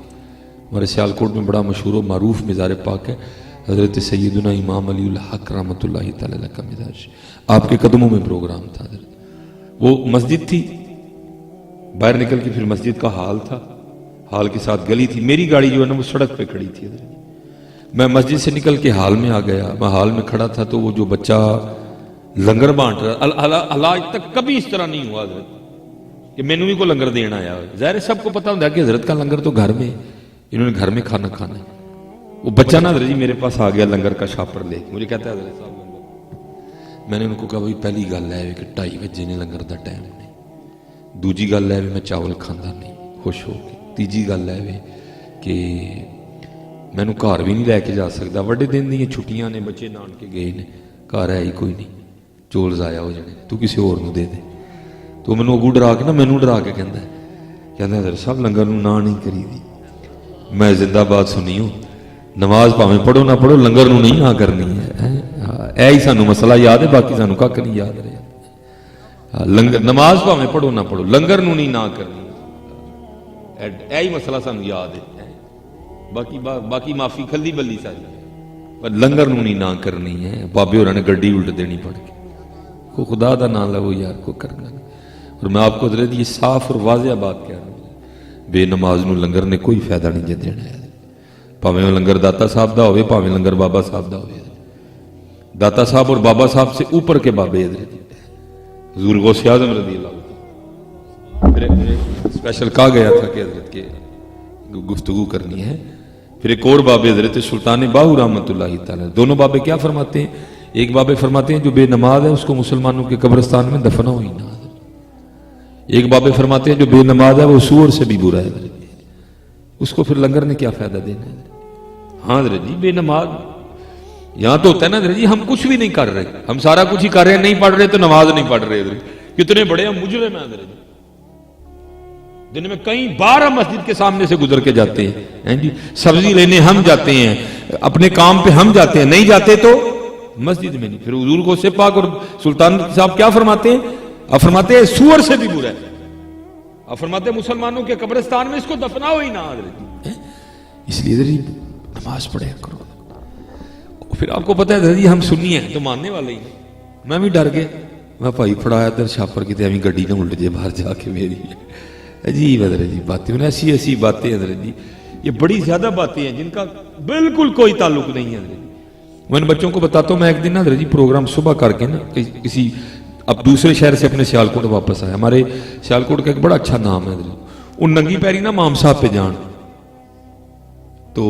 हमारे सियालकोट में बड़ा मशहूर व मारूफ मज़ार पाक है, हज़रत सैयदना इमाम अलीउल हक रहमतुल्लाहि तआला अलैह का मज़ार, आपके कदमों में प्रोग्राम था। वो मस्जिद थी, बाहर निकल के फिर मस्जिद का हाल था, हाल के साथ गली थी, मेरी गाड़ी जो है ना वो सड़क पे खड़ी थी। मैं मस्जिद से निकल के हाल में आ गया, मैं हाल में खड़ा था तो वो जो बच्चा लंगर बांट रहा, आज तक कभी इस तरह नहीं हुआ हज़रत कि मैनू भी कोई लंगर देना आया। ज़ाहिर सबको पता होता है कि हज़रत का लंगर तो घर में, इन्होंने घर में खाना खाना है। वो बच्चा ना हज़रत जी मेरे पास आ गया लंगर का छापर ले, मुझे कहता है हज़रत साहब लंगर। मैंने उनको कहा भाई पहली गल है कि 2:30 बजे ने लंगर का टाइम नहीं, दूजी गल है मैं चावल खाता नहीं खुश हो के, तीजी गल है कि मैनू घर भी नहीं लैके जा सकता, वड्डे दिन दी छुट्टियां ने, बच्चे नानके गए ने, घर है ही कोई नहीं, चौल ज़ाया हो जाने, तू किसी होर नूं दे दे। तो मैनू अगू डरा के ना, मैनू डरा के कहता हज़रत साहब लंगर नूं ना नहीं करी दी। मैं जिंदाबाद सुनी हूँ, नमाज भावें पढ़ो ना पढ़ो लंगर नूं नहीं ना करनी है। ऐ ही सानू मसला याद है, बाकी सानू कख नहीं याद रहा। लंगर नमाज भावें पढ़ो ना पढ़ो लंगर नूं नहीं ना करनी, ऐ ही मसला सानू याद है। बाकी माफी खली बल्ली सारी, पर लंगर नूं नहीं ना करनी है। बाबे होरां ने गड्डी उल्ट देनी पड़ के, को खुदा दा नाम लो यार को करना। और मैं आपको हज़रत ये साफ और वाज़िया बात कह रहा हूँ, बेनमाज नूं लंगर ने कोई फायदा नहीं देना है। भावें लंगर दाता साहब का होवे, भावें लंगर बाबा साहब का होवे। दाता साहब और बाबा साहब से ऊपर के बाबे हुजूर गौसे आज़म रज़ी अल्लाह स्पेशल कहा गया था कि हज़रत के गुफ्तगू करनी है। फिर एक और बाबे हज़रत सुल्तान बाहू रहमतुल्लाहि तआला, दोनों बाबे क्या फरमाते हैं? एक बाबे फरमाते हैं जो बेनमाज है उसको मुसलमानों के कब्रिस्तान में दफना हो ही ना। एक बाबे फरमाते हैं जो बेनमाज है वो सूअर से भी बुरा है, उसको फिर लंगर ने क्या फायदा देना है। हाँ हज़रत जी बेनमाज यहां तो होता है ना हज़रत जी, हम कुछ भी नहीं कर रहे, हम सारा कुछ ही कर रहे हैं, नहीं पढ़ रहे तो नमाज नहीं पढ़ रहे। कितने बड़े हम मुजरिम हैं हज़रत जी, दिन में कई बार हम मस्जिद के सामने से गुजर के जाते हैं जी, सब्जी लेने हम जाते हैं, अपने काम पे हम जाते हैं, नहीं जाते तो मस्जिद में नहीं। फिर हुजूर गौसे पाक और सुल्तान साहब क्या फरमाते हैं? अब फरमाते हैं सूअर से भी बुरा है। अब फरमाते हैं मुसलमानों के कब्रिस्तान में इसको दफनाओ ही ना। इसलिए नमाज पढ़े करो। फिर आपको पता है जी हम सुन्नी हैं तो मानने वाले ही, मैं भी डर गया, मैं भाई फड़ाया इधर छापर की अभी गड्डी ना उल्ट जाए बाहर जाके मेरी। अजीब हज़रत जी बातें, ऐसी ऐसी बातें हज़रत जी, ये बड़ी ज्यादा बातें हैं जिनका बिल्कुल कोई ताल्लुक नहीं है हज़रत जी। मैं इन बच्चों को बताता हूँ, मैं एक दिन ना हजरत जी प्रोग्राम सुबह करके ना किसी अब दूसरे शहर से अपने सियालकोट वापस आया। हमारे सियालकोट का एक बड़ा अच्छा नाम है हजरत, वो नंगी पैरी ना माम साहब पे जान, तो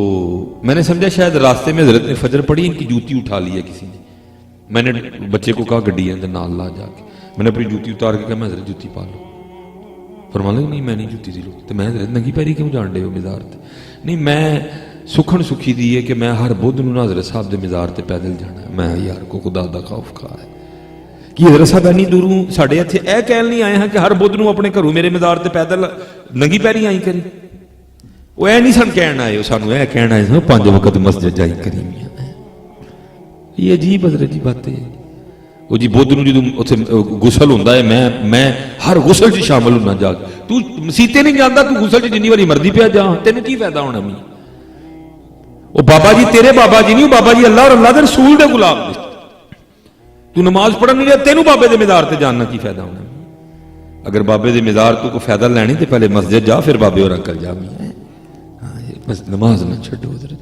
मैंने समझा शायद रास्ते में हजरत ने फजर पढ़ी, इनकी जूती उठा ली है किसी ने। मैंने बच्चे को कहा गड्डी है नाल ला जाके, मैंने अपनी जूती उतार के कहा मैं हजरत जूती पा लो। फरमान लगे नहीं मैं नहीं जूती दी लो, तो मैं हजरत नंगी पैरी क्यों जान डे हो मज़ार ते? नहीं मैं सुखन सुखी दी है कि मैं हर बुध नूं हजरत साहब के मज़ार ते पैदल जाना है। मैं यार को खुदा दा खौफ खा है कि हजरत साहब इन्नी दूरों साढ़े इत्थे यह कहन नहीं आए हैं कि हर बुध नूं अपने घरों मेरे मज़ार ते पैदल नंगी पैरी आई करी। वो यह नहीं सन कहना आए, सानू यह कहना आए सन 5 वक्त मस्जिद जाई करी। ये अजीब हजरत जी बातें है। वो जी बुध नूं जदों उत्थे गुसल होंदा है, मैं हर गुसल च शामिल होना। जा तू मसीते नहीं जाता, तू गुसल च जिन्नी वारी मर्जी पिया जा, तेनू की फायदा होना? मैं वो बाबा जी तेरे बाबा जी नहीं, बाबा जी अल्लाह और अल्लाह के रसूल दे गुलाम ने। तू नमाज पढ़न नहीं रहा, तेनू बाबे दे मज़ार ते जानना की फायदा होना? अगर बाबे दे मज़ार तू को फायदा लैनी तो पहले मस्जिद जा, फिर बाबे और अंकल जा। बस नमाज ना छड्डो हजरत,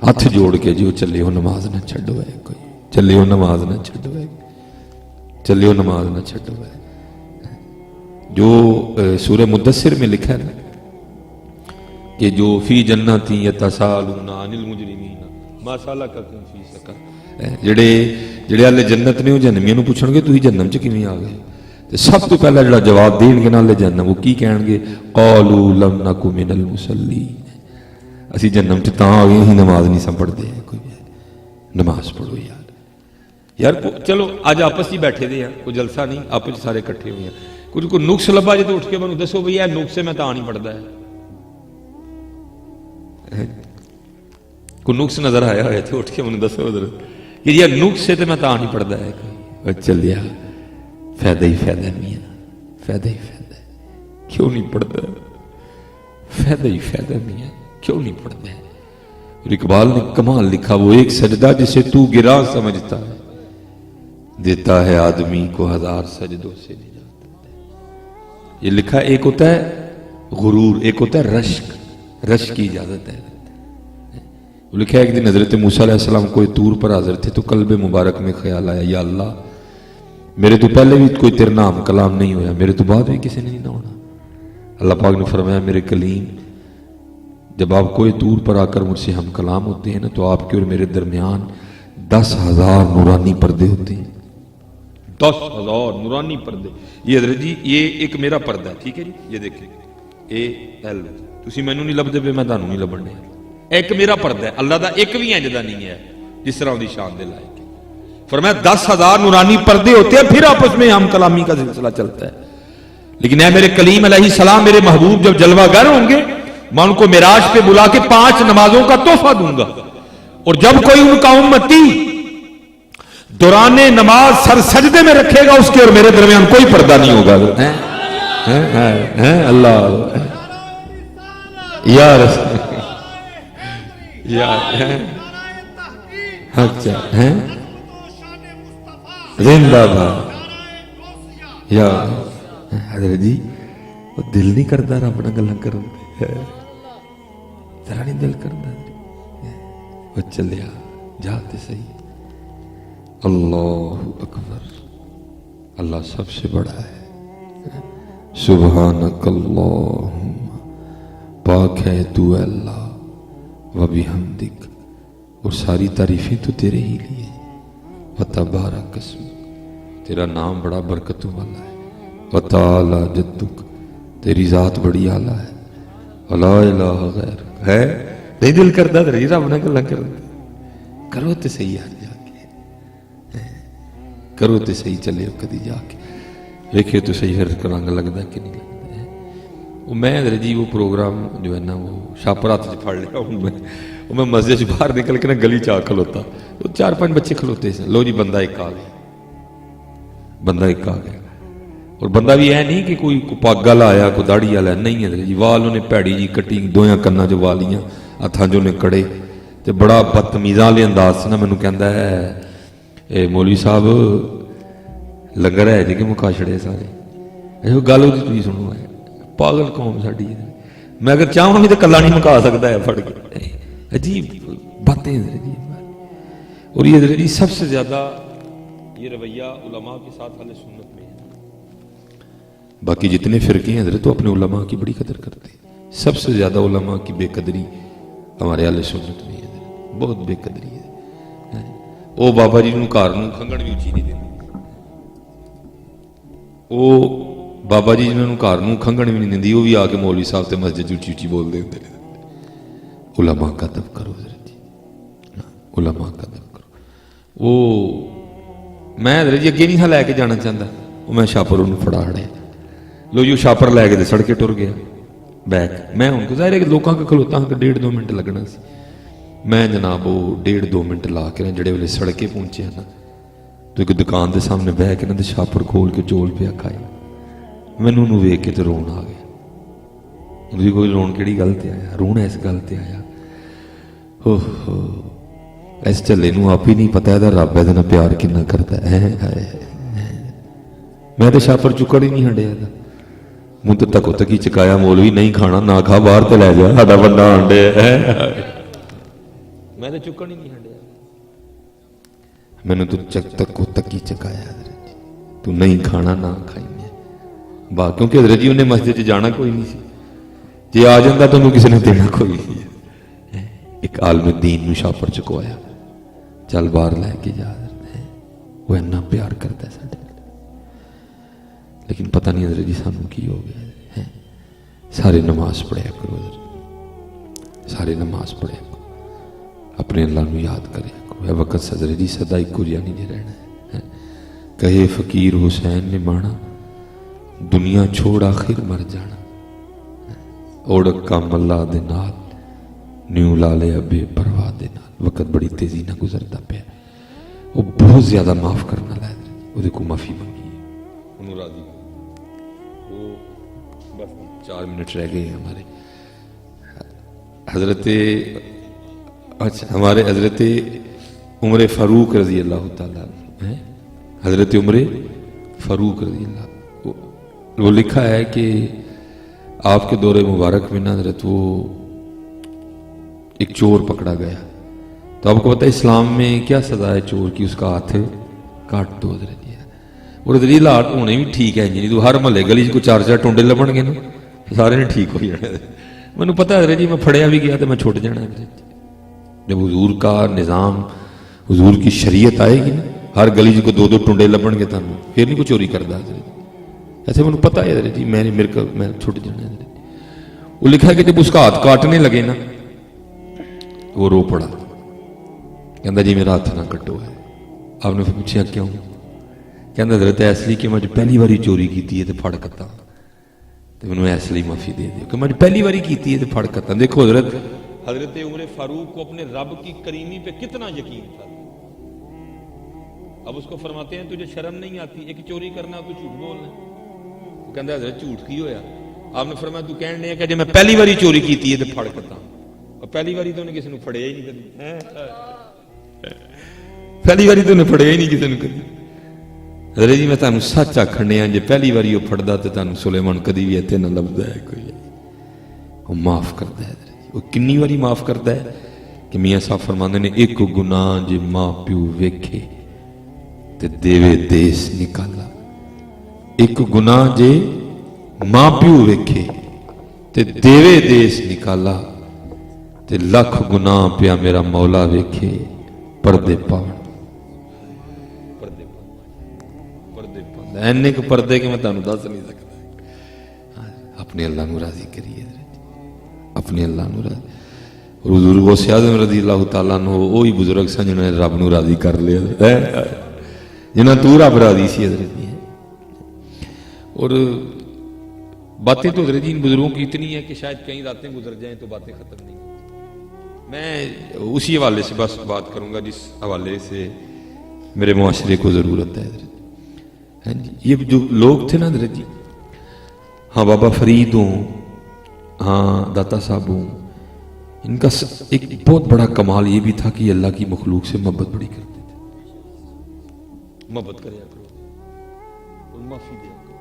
हाथ जोड़ के जी चले हो नमाज ना छड्डो है, कोई चले हो नमाज ना छड्डो है, चले हो नमाज ना छड्डो है। जो सूरह मुद्दस्सिर में लिखा है ना कि जो फी जन्नती यतसालूना अनिल मुजरिमीन मा सलककुम फी सकर, ਜਿਹੜੇ ਜਿਹੜੇ ਵਾਲੇ जन्नत ने वो जन्मियों ਨੂੰ ਪੁੱਛਣਗੇ ਤੁਸੀਂ जन्नम ਚ ਕਿਵੇਂ ਆ ਗਏ, ਤੇ ਸਭ ਤੋਂ ਪਹਿਲਾਂ ਜਿਹੜਾ ਜਵਾਬ ਦੇਣਗੇ ਨਾਲੇ जन्नम, वो ਕੀ ਕਹਿਣਗੇ? ਕਾਲੂ ਲਮ ਨਕੂ ਮਿਨਲ ਮੁਸੱਲੀਨ, ਅਸੀਂ जन्नम ਚ ਤਾਂ ਆ ਗਏ ਅਸੀਂ ਨਮਾਜ਼ ਨਹੀਂ ਸੰ ਪੜ੍ਹਦੇ। ਕੋਈ ਨਮਾਜ਼ ਪੜ੍ਹੋ यार चलो अज आपस ही बैठे दे हैं, कोई जलसा नहीं, आपस सारे इकट्ठे हुए हैं। कुछ कोई नुक्स लभा जो तो उठ के मैं दसो भी यह नुक्स है, मैं तो नहीं पढ़ता है। कोई नुक्स नजर आया हो तो उठ के मैं दसो उधर कि यार नुक्स है तो मैं तो नहीं पढ़ता है। चलिया फायदा ही फायदा नहीं है, फायदा ही फायदा है, क्यों नहीं पढ़ता? फायदा ही फायदा नहीं है, क्यों नहीं पढ़ता है? और इकबाल ने कमाल लिखा, वो एक सजदा जिसे तू गिरा समझता है, देता है आदमी को 1000 सजदों से निजात। ये लिखा, एक होता है गुरूर, एक होता है रश्क, रश्क की इजाजत है। वो लिखा है एक दिन हजरत मूसा अलैहिस्सलाम कोई तूर पर हाजिर थे तो कल्बे मुबारक में ख्याल आया, या अल्लाह मेरे तो पहले भी कोई तेरा नाम कलाम नहीं होया, मेरे तो बाद भी किसी ने नहीं ना होना। अल्लाह पाक ने फरमाया, मेरे कलीम जब आप कोई तूर पर आकर मुझसे हम कलाम होते हैं ना, तो आपके और मेरे दरमियान 10,000 नूरानी पर्दे होते हैं। 10,000 नूरानी पर्दे। ये हजरत जी ये एक मेरा पर्दा है, ठीक है जी, ये देखिए AL, तुसी मैनू नहीं लभदे पे मैं तुहानू नहीं लभण दिया। एक मेरा पर्दा है, अल्लाह का एक भी इंज दा नहीं है जिस तरह उनकी शान दे लायक है। फरमाया 10,000 नूरानी पर्दे होते हैं, फिर आपस में हम कलामी का सिलसिला चलता है। लेकिन ऐ मेरे कलीम अलैहिस्सलाम, मेरे महबूब जब जलवागर होंगे, मैं उनको मिराज पे बुला के 5 नमाजों का तोहफा दूंगा, और जब कोई उनका उम्मती दौराने नमाज सर सजदे में रखेगा, उसके और मेरे दरमियान कोई पर्दा नहीं होगा। अल्लाह यार अच्छा है जिंदाबाद यार। हजरत जी वो दिल नहीं करता रब नाल गल्लां करन ते, जरा नहीं दिल करता। वो चलिया जाते सही। अल्लाहु अकबर, अल्लाह सबसे बड़ा है। सुब्हानकल्लाहुम्मा, पाक है तू अल्लाह, व बिहम्दिक, और सारी तारीफें तो तेरे ही लिए। व तबारक अस्मुक, तेरा नाम बड़ा बरकतों वाला है। व तआला जद्दुक, तेरी जात बड़ी आला है। ला इलाहा गैरुक, है नहीं दिल करता तेरी रब ने गल्लां कर करो तो सही यार, जाके करो तो सही, चले कदी जाके देखिए तो सही, फिर रंग लगता कि नहीं लगता है। वो मैं जी वो प्रोग्राम जो है ना वो छापर हाथ च फड़ लिया हूँ मैं मस्जिद से बाहर निकल के ना गली च आ खलोता, तो 4-5 बच्चे खलोते थे। लो जी बंदा एक आ गया, बंदा एक आ गया। और बंदा भी है नहीं कि कोई पग वाला आया, कोई दाढ़ी वाला नहीं है जी। वाल उन्हें भैड़ी जी कट्टी, दोयां कन्ना च वालियां, हथां च उन्हें कड़े, तो बड़ा बदतमीज़ां वाले अंदाज से ना मैनू कहंदा है, मौलवी साहब लंगर है जी कि मुका छड़े सारे। ऐसी गल होती तुसीं सुनो, है पागल कौम साडी। मैं अगर चाहूँ भी तो कला नहीं मुका सकता है फड़ के। अजीब बातें अजीब। اور یہ حضرت جی سب سے زیادہ یہ رویہ علماء کے ساتھ اہل سنت میں ہے. باقی جتنے فرقے ہیں حضرت تو اپنے علماء کی بڑی قدر کرتے ہیں. سب سے زیادہ علماء کی بے قدری ہمارے اہل سنت میں ہے حضرت. بہت بے قدری ہے. وہ بابا جی نوں گھر نوں کھنگن بھی اچھی نہیں دیندی. وہ بابا جی جنہوں گھر نوں کھنگن بھی نہیں دیندی وہ بھی آ کے مولوی صاحب تے مسجد اچھی اچھی بولتے ہوتے ہیں. علماء کا ادب کرو حضرت جی. علماء کا ادب کرو. وہ میں حضرت جی اگے نہیں لے کے جانا چاہتا. وہ میں شاپر انہوں پھڑا ہڑیا لو جی شاپر لے کے سڑکے ٹر گیا بیک. میں ان کو ظاہر ہے کہ لوگوں کا کھلوتا ہوں کہ 1.5-2 منٹ لگنا سی. میں جناب وہ 1.5-2 منٹ لا کے نا جڑے ویلے سڑکے پہنچے ہیں نا تو ایک دکان دے سامنے بہ کے نا تے شاپر کھول کے چول پیا کھائے. مینوں انہوں ویکھ کے تے رون آ گیا. انہوں کوئی رون کیڑی گل تے آیا؟ رونا اس گل تے آیا اس چلے نوں آپ ہی نہیں پتا ہے رب ہے نہ پیار کنا کرتا ہے. میں تو شاپر چکڑ ہی نہیں ہنڈیا تھا. منہ تو تکو تکی چکایا مولوی نہیں کھانا نہ کھا باہر تے لے جا ساڈا بندہ ہنڈے. میں تو چکڑ ہی نہیں ہنڈیا. مینوں تو تکو تکی چکایا تو نہیں کھانا نہ کھائی. با کیونکہ حضرت جی انہیں مسجد چ جانا کوئی نہیں سی. جی آ جاتا تو انہوں کسی نے دینا کوئی نہیں. ایک عالم دین نو شاپر چکوایا چل باہر لے کے جا. وہ اتنا پیار کرتا ہے سارے. لیکن پتہ نہیں حضرت جی سانوں کی ہو گیا. سارے نماز پڑھیا کرو حضرت. سارے نماز پڑھیا کرو. اپنے اللہ نو یاد کریا کرو. اے وقت حضرت جی سدا ایک جہا نہیں رہنا ہے. کہے فقیر حسین نے مانا دنیا چھوڑ آخر مر جانا. اوڑک کا ملا دے نال نیو لالے ابے پرواہ دے نال. وقت بڑی تیزی نہ گزرتا پیا. وہ بہت زیادہ معاف کرنا لے وہ کو معافی منگی ہے. انہوں راضی وہ بس 4 منٹ رہ گئے ہیں ہمارے. حضرت اچھا ہمارے حضرت عمر فاروق رضی اللہ تعالیٰ حضرت عمر فاروق رضی اللہ وہ لکھا ہے کہ آپ کے دور مبارک میں نا حضرت وہ ایک چور پکڑا گیا. تو آپ کو پتہ ہے اسلام میں کیا سزا ہے چور کی؟ اس کا ہاتھ کاٹ دو حضرت جی. اور حضرت جی لاٹ ہونے بھی ٹھیک ہے جی. تو ہر محلے گلی کو 4 ٹونڈے لبن گے نا سارے نے ٹھیک ہو جانا. مجھے پتا حضرت جی میں پھڑیا بھی گیا تو میں چھوٹ جانا. جب حضور کا نظام حضور کی شریعت آئے گی نا ہر گلی کو 2 ٹونڈے لبن گے تمہیں پھر نہیں کوئی چوری کرتا حضرت. ایسے مجھے پتا ہے حضرت جی میں چھوٹ جانا. وہ لکھا ہے کہ جب اس کا ہاتھ کاٹنے لگے نا وہ رو پڑا. کہندا جی میرا ہاتھ نہ کٹو ہے. آپ نے پوچھا کیوں؟ کہندا حضرت اس لیے کہ میں پہلی باری چوری کی ہے تو پھڑ کتا تو مجھے اس لیے معافی دے دیو کہ میں پہلی باری کی ہے تو پھڑ کتا. دیکھو حضرت عمر فاروق کو اپنے رب کی کریمی پہ کتنا یقین تھا. اب اس کو فرماتے ہیں تجھے شرم نہیں آتی ایک چوری کرنا تو جھوٹ بولنا. وہ کہندا حضرت جھوٹ کی ہویا؟ آپ نے فرمایا تو کہن دے کہ جب میں پہلی باری چوری کی ہے تو پھڑ کتا. اور پہلی باری تو انہیں کسی نے پھڑیا ہی نہیں کبھی. پہلی باری تو انہیں پھڑیا ہی نہیں کسی نے کبھی. حضرت جی میں تمہیں سچ آکھنے جی پہلی باری وہ پھڑدا تو تمہیں سلیمان کدی بھی اتنے نہ لبدا ہے کوئی. وہ معاف کرتا ہے. وہ کنی باری معاف کرتا ہے کہ میاں صاحب فرماندے نے ایک گناہ جے ماں پیو ویکھے تے دیوے دیس نکالا. ایک گناہ جے ماں پیو ویکھے تے دیوے دیس نکالا تے لکھ گناہ پیا میرا مولا ویکھے پردے پاون. اینے کو پردے کہ میں تانوں دس نہیں سکتا. اپنے اللہ نو راضی کریے. اپنے اللہ نو راضی. اور حضور غوث اعظم رضی اللہ تعالیٰ عنہ وہی بزرگ سن جنہوں نے رب نو راضی کر لیا جنہاں تو رب راضی سی حضرت جی. اور باتیں تو حضرت جی ان بزرگوں کی اتنی ہیں کہ شاید کئی راتیں گزر جائیں تو باتیں ختم نہیں. میں اسی حوالے سے بس بات کروں گا جس حوالے سے میرے معاشرے کو ضرورت ہے حضرت. یہ جو لوگ تھے نا حضرت جی ہاں بابا فرید ہوں ہاں داتا صاحب ہوں ان کا ایک بہت بڑا کمال یہ بھی تھا کہ یہ اللہ کی مخلوق سے محبت بڑی کرتے تھے. محبت کریا کرو اور معافی دیا کرو.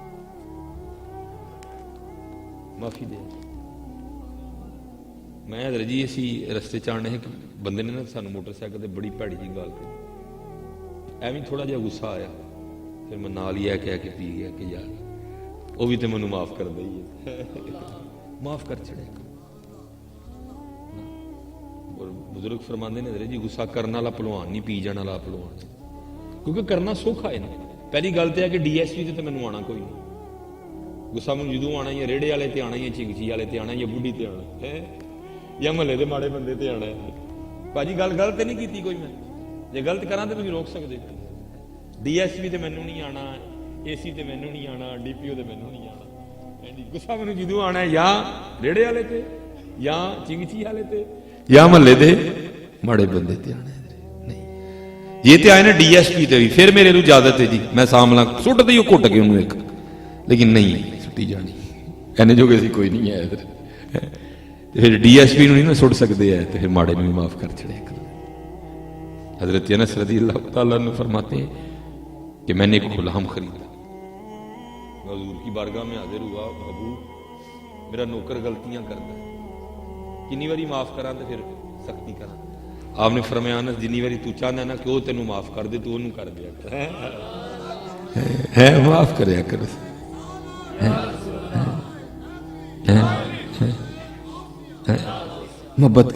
معافی دیا ਮੈਂ ਹਜ਼ਰਤ ਜੀ ਅਸੀਂ ਰਸਤੇ 'ਚ ਆਣੇ ਇੱਕ ਬੰਦੇ ਨੇ ਨਾ ਸਾਨੂੰ ਮੋਟਰਸਾਈਕਲ ਤੇ ਬੜੀ ਭੈੜੀ ਜੀ ਗੱਲ ਕਹੀ, ਐਵੇਂ ਥੋੜਾ ਜਿਹਾ ਗੁੱਸਾ ਆਇਆ, ਫਿਰ ਮੈਂ ਨਾਲ ਹੀ ਕਹਿ ਕੇ ਪੀ ਗਿਆ ਕਿ ਯਾਰ ਉਹ ਵੀ ਤੇ ਮੈਨੂੰ ਮਾਫ ਕਰ ਦਈ ਹੈ, ਮਾਫ ਕਰ ਛੜਿਆ। ਔਰ ਬਜ਼ੁਰਗ ਫਰਮਾਉਂਦੇ ਨੇ ਹਜ਼ਰਤ ਜੀ ਗੁੱਸਾ ਕਰਨ ਵਾਲਾ ਭਲਵਾਨ ਨਹੀਂ, ਪੀ ਜਾਣ ਵਾਲਾ ਭਲਵਾਨ, ਕਿਉਂਕਿ ਕਰਨਾ ਸੌਖਾ ਹੈ ਨਾ। ਪਹਿਲੀ ਗੱਲ ਤੇ ਹੈ ਕਿ DSP ਤੇ ਮੈਨੂੰ ਆਉਣਾ ਕੋਈ ਨਹੀਂ, ਗੁੱਸਾ ਮੈਨੂੰ ਜਦੋਂ ਆਉਣਾ ਹੀ ਰੇੜੇ ਵਾਲੇ ਤੇ ਆਉਣਾ ਹੀ, ਚਿੰਗਚੀ ਵਾਲੇ ਤੇ ਆਉਣਾ, ਜਾਂ ਬੁੱਢੀ ਤੇ ਆਉਣਾ ਹੈ, ਜਾਂ ਮਹੱਲੇ ਦੇ ਮਾੜੇ ਬੰਦੇ ਤੇ ਆਉਣਾ। ਭਾਜੀ ਗੱਲ ਗਲਤ ਤੇ ਨਹੀਂ ਕੀਤੀ ਕੋਈ, ਮੈਂ ਜੇ ਗਲਤ ਕਰਾਂ ਤੇ ਤੁਸੀਂ ਰੋਕ ਸਕਦੇ। DSP ਤੇ ਮੈਨੂੰ ਨਹੀਂ ਆਉਣਾ, AC ਤੇ ਮੈਨੂੰ ਨਹੀਂ ਆਉਣਾ, DPO ਤੇ ਮੈਨੂੰ ਨਹੀਂ ਆਉਣਾ। ਗੁੱਸਾ ਮੈਨੂੰ ਜਦੋਂ ਆਉਣਾ ਜਾਂ ਰੇੜੇ ਵਾਲੇ ਤੇ, ਜਾਂ ਚਿੰਗਚੀ ਵਾਲੇ ਤੇ, ਜਾਂ ਮਹੱਲੇ ਦੇ ਮਾੜੇ ਬੰਦੇ ਤੇ ਆਉਣਾ। ਨਹੀਂ ਜੇ ਤੇ ਆਏ ਨਾ DSP ਤੇ ਵੀ, ਫਿਰ ਮੇਰੇ ਨੂੰ ਇਜਾਜ਼ਤ ਹੈ ਜੀ, ਮੈਂ ਸਾਹਮਣਾ ਸੁੱਟ ਦਈ ਉਹ ਘੁੱਟ ਕੇ ਉਹਨੂੰ ਇੱਕ, ਲੇਕਿਨ ਨਹੀਂ ਸੁੱਟੀ ਜਾਣੀ, ਐਨੇ ਜੋਗੇ ਅਸੀਂ ਕੋਈ ਨਹੀਂ ਹੈ ਇਧਰ। फिर DSP नहीं ना सुट सकते है, तो फिर माड़े में भी माफ कर छड़े। हजरत अनस रज़ी अल्लाह तआला अन्हु फरमाते हैं कि मैंने एक गुलाम खरीदा, मैं हुजूर की बारगाह में हाजिर हुआ, अबू मेरा नौकर गलतियां करता है, कितनी बारी माफ करा तो फिर सख्ती करा। आपने फरमाया अनस जिन्नी बारी तू चाहना ना कि वो तेनू माफ कर दे, तू उन्होंने कर दिया कर, है माफ करया कर। मोहब्बत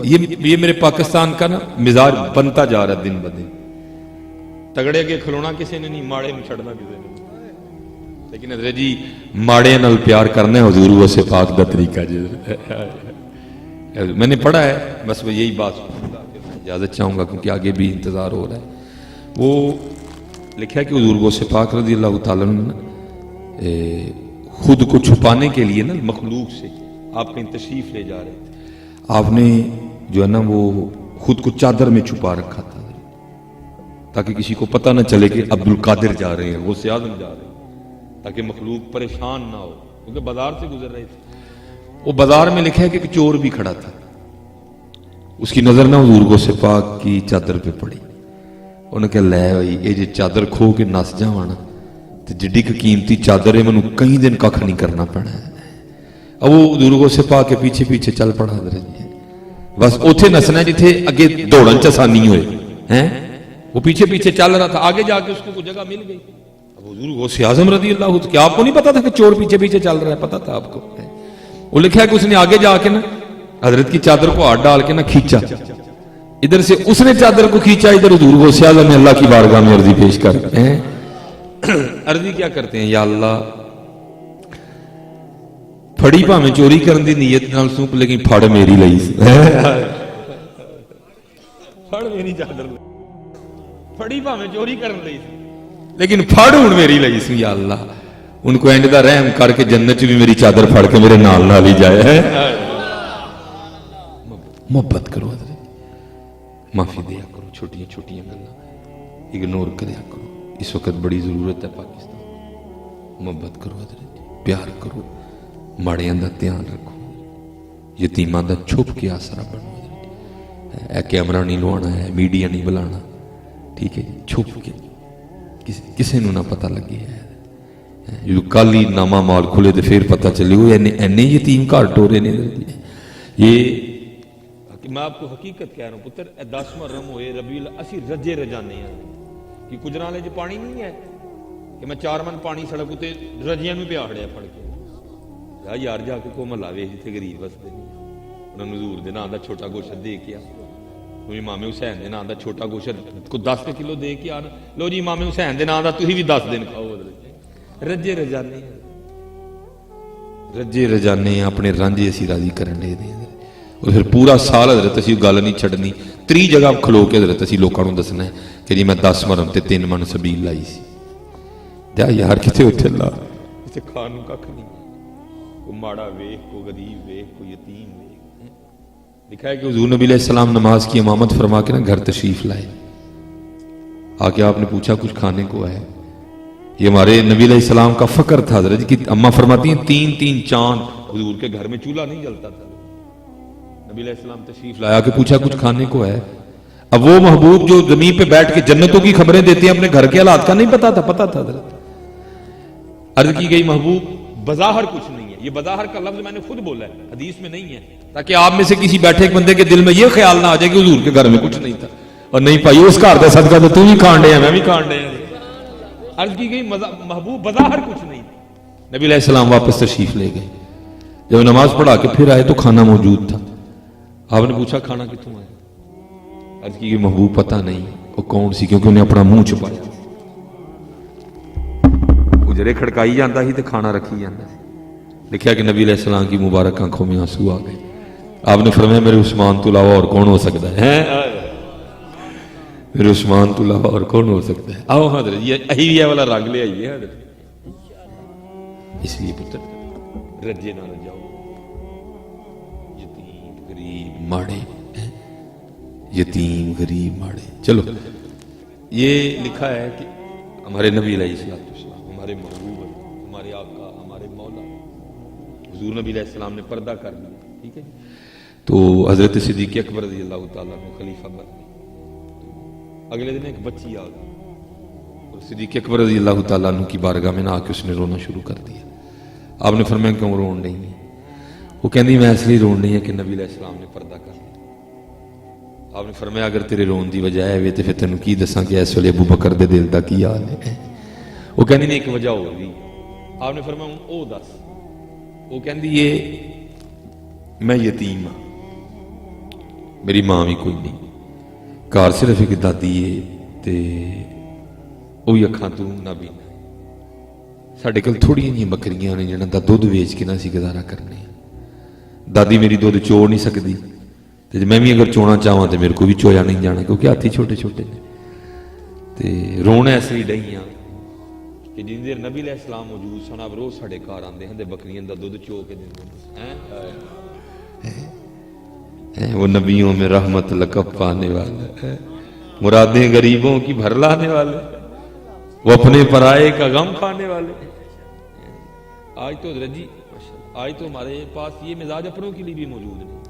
ये मेरे पाकिस्तान का ना मिजाज बनता जा रहा है दिन ब दिन। तगड़े के खिलौना किसी ने नहीं, माड़े में छड़ना किसी ने, लेकिन हज़रत जी माड़े नाल प्यार करना है हुजूर से पाक दा तरीका जी। मैंने पढ़ा है, बस मैं यही बात इजाजत चाहूंगा क्योंकि आगे भी इंतजार हो रहा है। वो लिखा है कि हुजूर से पाक रज़ी अल्लाह तआला ने खुद को छुपाने के लिए ना मखलूक से आप कहीं तशरीफ ले जा रहे थे, आपने जो है ना वो खुद को चादर में छुपा रखा था ताकि किसी को पता ना चले कि अब्दुल कादिर जा रहे हैं, गौसे आज़म जा रहे हैं, ताकि मखलूक परेशान ना हो, क्योंकि बाजार से गुजर रहे थे। वो बाजार में लिखा है कि चोर भी खड़ा था, उसकी नजर ना हुजूर गौसे पाक की चादर पे पड़ी। उन्हें कहा लै भाई ये जो चादर खो के नस जावा ना तो जिड्डी कीमती चादर है, मैनू कई दिन कख नहीं करना पैना है। अब वो दुर्गों से पा के पीछे पीछे चल पड़ा, बस उथे नसना जिथे अगे दौड़न च आसानी होए हैं, वो पीछे पीछे चल रहा था, आगे जाके उसको कोई जगह मिल गई। अब हुजूर गौसे आज़म रज़ी अल्लाह, क्या आपको नहीं पता था कि चोर पीछे पीछे चल रहा है? पता था आपको। वो लिखा है कि उसने आगे जाके ना हजरत की चादर को हाथ डाल के ना खींचा, इधर से उसने चादर को खींचा, इधर हुजूर गौसे आज़म ने अल्लाह की बारगाह में अर्जी पेश कर, अर्जी क्या करते हैं, या अल्लाह फड़ी भावें चोरी करने की नीयत नाल सूप, लेकिन फड़ मेरी लई फड़ मेरी चादर, फड़ी भावें चोरी करने लई लेकिन फड़ हुण मेरी लई सी। या अल्लाह उनको एंड दा रहम करके जन्नत च भी मेरी चादर फड़ के मेरे नाल नाल ही जाए। मोहब्बत करो, माफी दिया करो, छोटियां छोटियां गल्लां इग्नोर करया करो। इस वक्त बड़ी जरूरत है पाकिस्तान, मोहब्बत करो, प्यार करो, माड़ियां दा ध्यान रखो, यतीमां दा छुप के आसरा बनो। कैमरा नहीं लवाना है, मीडिया नहीं बुलाना, ठीक है, छुप के किसी नूं ना पता लगे है। जो कल ही नामा माल खुले तो फिर पता चले वो एने यतीम घर टोरे ने। ये मैं आपको हकीकत कह रहा हूं पुत्र, 10 मुहर्रम होए रबीउल असी रजे रजाने कि गुजराले च पानी नहीं है कि मैं 4 मन पानी सड़क उत्ते रजियां नूं पिया खड़िया फड़ के यार जाके को महला वेख जिथे गरीब वसदे ने, उन्होंने हजूर दे नाम दा छोटा गोशत दे के आ, इमामे हुसैन दे नाम दा छोटा गोशत को 10 किलो दे के आना, लो जी इमामे हुसैन दे नाम दा तुसीं भी 10 दिन खाओ। रजे रजाने, रजे रजाने अपने रांझे असीं राजी करन दे दे, और फिर पूरा साल हजरत असीं गल नहीं छड्डनी, 30 जगह खलो के हजरत असीं लोकां नूं दसना है कि जी मैं 10 मुहर्रम ते 3 मन सबील लाई सी। जा यार किथे उत्थे ला, इत्थे खाण नूं कख नहीं, को माड़ा वेख, को गरीब वेख, को यतीम वेख। लिखा है कि हुजूर नबी अलैहिस्सलाम नमाज की इमामत फरमा के ना घर तशरीफ लाए, आके आपने पूछा कुछ खाने को है? ये हमारे नबी अलैहिस्सलाम का फक्र था हजरत की अम्मा फरमाती हैं 3-3 चांद हुजूर के घर में चूल्हा नहीं जलता था। नबी अलैहिस्सलाम तशरीफ लाया के पूछा कुछ खाने को है? अब वो महबूब जो जमीन पे बैठ के जन्नतों की खबरें देते हैं अपने घर के हालात का नहीं पता था? पता था हजरत। अर्ज की गई महबूब बज़ाहर कुछ नहीं है, ये बज़ाहर का लफ्ज मैंने खुद बोला है, हदीस में नहीं है, ताकि आप में से किसी बैठे एक बंदे के दिल में ये ख्याल ना आ जाए कि हुजूर के घर में कुछ नहीं था। और नहीं भाई उस घर का सदका तो तू भी खान डे, मैं भी खान डे। अर्ज की गई महबूब बज़ाहिर कुछ नहीं थी। नबी अलैहिस्सलाम वापस तशरीफ ले गए। जब नमाज पढ़ा के फिर आए तो खाना मौजूद था। आपने पूछा खाना कितों आया? अर्ज की गई महबूब पता नहीं वो कौन सी, क्योंकि उन्हें अपना मुंह छुपाया। उजरे खड़काई जाता ही तो खाना रखी जाता। लिखा कि नबी अलैहिस्सलाम की मुबारक आंखों में आंसू आ गए। आपने फरमाया मेरे उस्मान तो अलावा और कौन हो सकता है? मेरे उस्मान तो अलावा और कौन हो सकता है? आओ हजरत ये अहिया वाला रंग ले आइए हजरत। इसलिए पुत्र रजे ना जाओ, यतीम गरीब माड़े, यतीम गरीब माड़े। चलो ये लिखा है कि हमारे नबी अलैहिस्सलाम, हमारे महबूब, हमारे आका, हमारे मौला हुजूर नबी अलैहिस्सलाम ने पर्दा कर दिया। ठीक है, तो हजरत सिद्दीक़ अकबर रज़ी अल्लाह ताला को खलीफा बन गए। तो अगले दिन एक बच्ची आ गई और सिद्दीक़ अकबर रज़ी अल्लाह ताला की बारगाह में ना आके उसने रोना शुरू कर दिया। आपने फरमाया क्यों रोन नहीं है? वो कहती मैं इसलिए रोन नहीं है कि नबी अलैहिस्सलाम ने पर्दा कर लिया। आपने फरमाया अगर तेरे रोन की वजह है तो फिर तेन की दसा कि इस वे अबू बकर के दिल का की हाल है? वो कहती नहीं एक वजह हो गई। आपने फरमाया वो दस। वो कहती ये मैं यतीम हाँ, मेरी मां भी कोई नहीं, घर सिर्फ एक दादी है ते वही अखां तू ना भी साढ़े कोल थोड़ियां जी बकरियां ने जिन्हां दा दुध वेच के ना असीं गुजारा करने। दादी मेरी दुध चो नहीं सकती ते मैं भी अगर चोना चाहवां तो मेरे को भी चोया नहीं जाना क्योंकि हाथी छोटे छोटे ने। ते रोना ऐसी डई हाँ कि जिन्नी देर नबी अलैहिस्सलाम मौजूद सन आप रोज साढ़े घर आते हैं बकरियां दा दुध चो के देंदे। वो नबियों में रहमत लकब पाने वाले, मुरादें गरीबों की भर लाने वाले, वो अपने पराये का गम खाने वाले। आज तो रजी आज तो हमारे पास ये मिजाज अपनों के लिए भी मौजूद नहीं।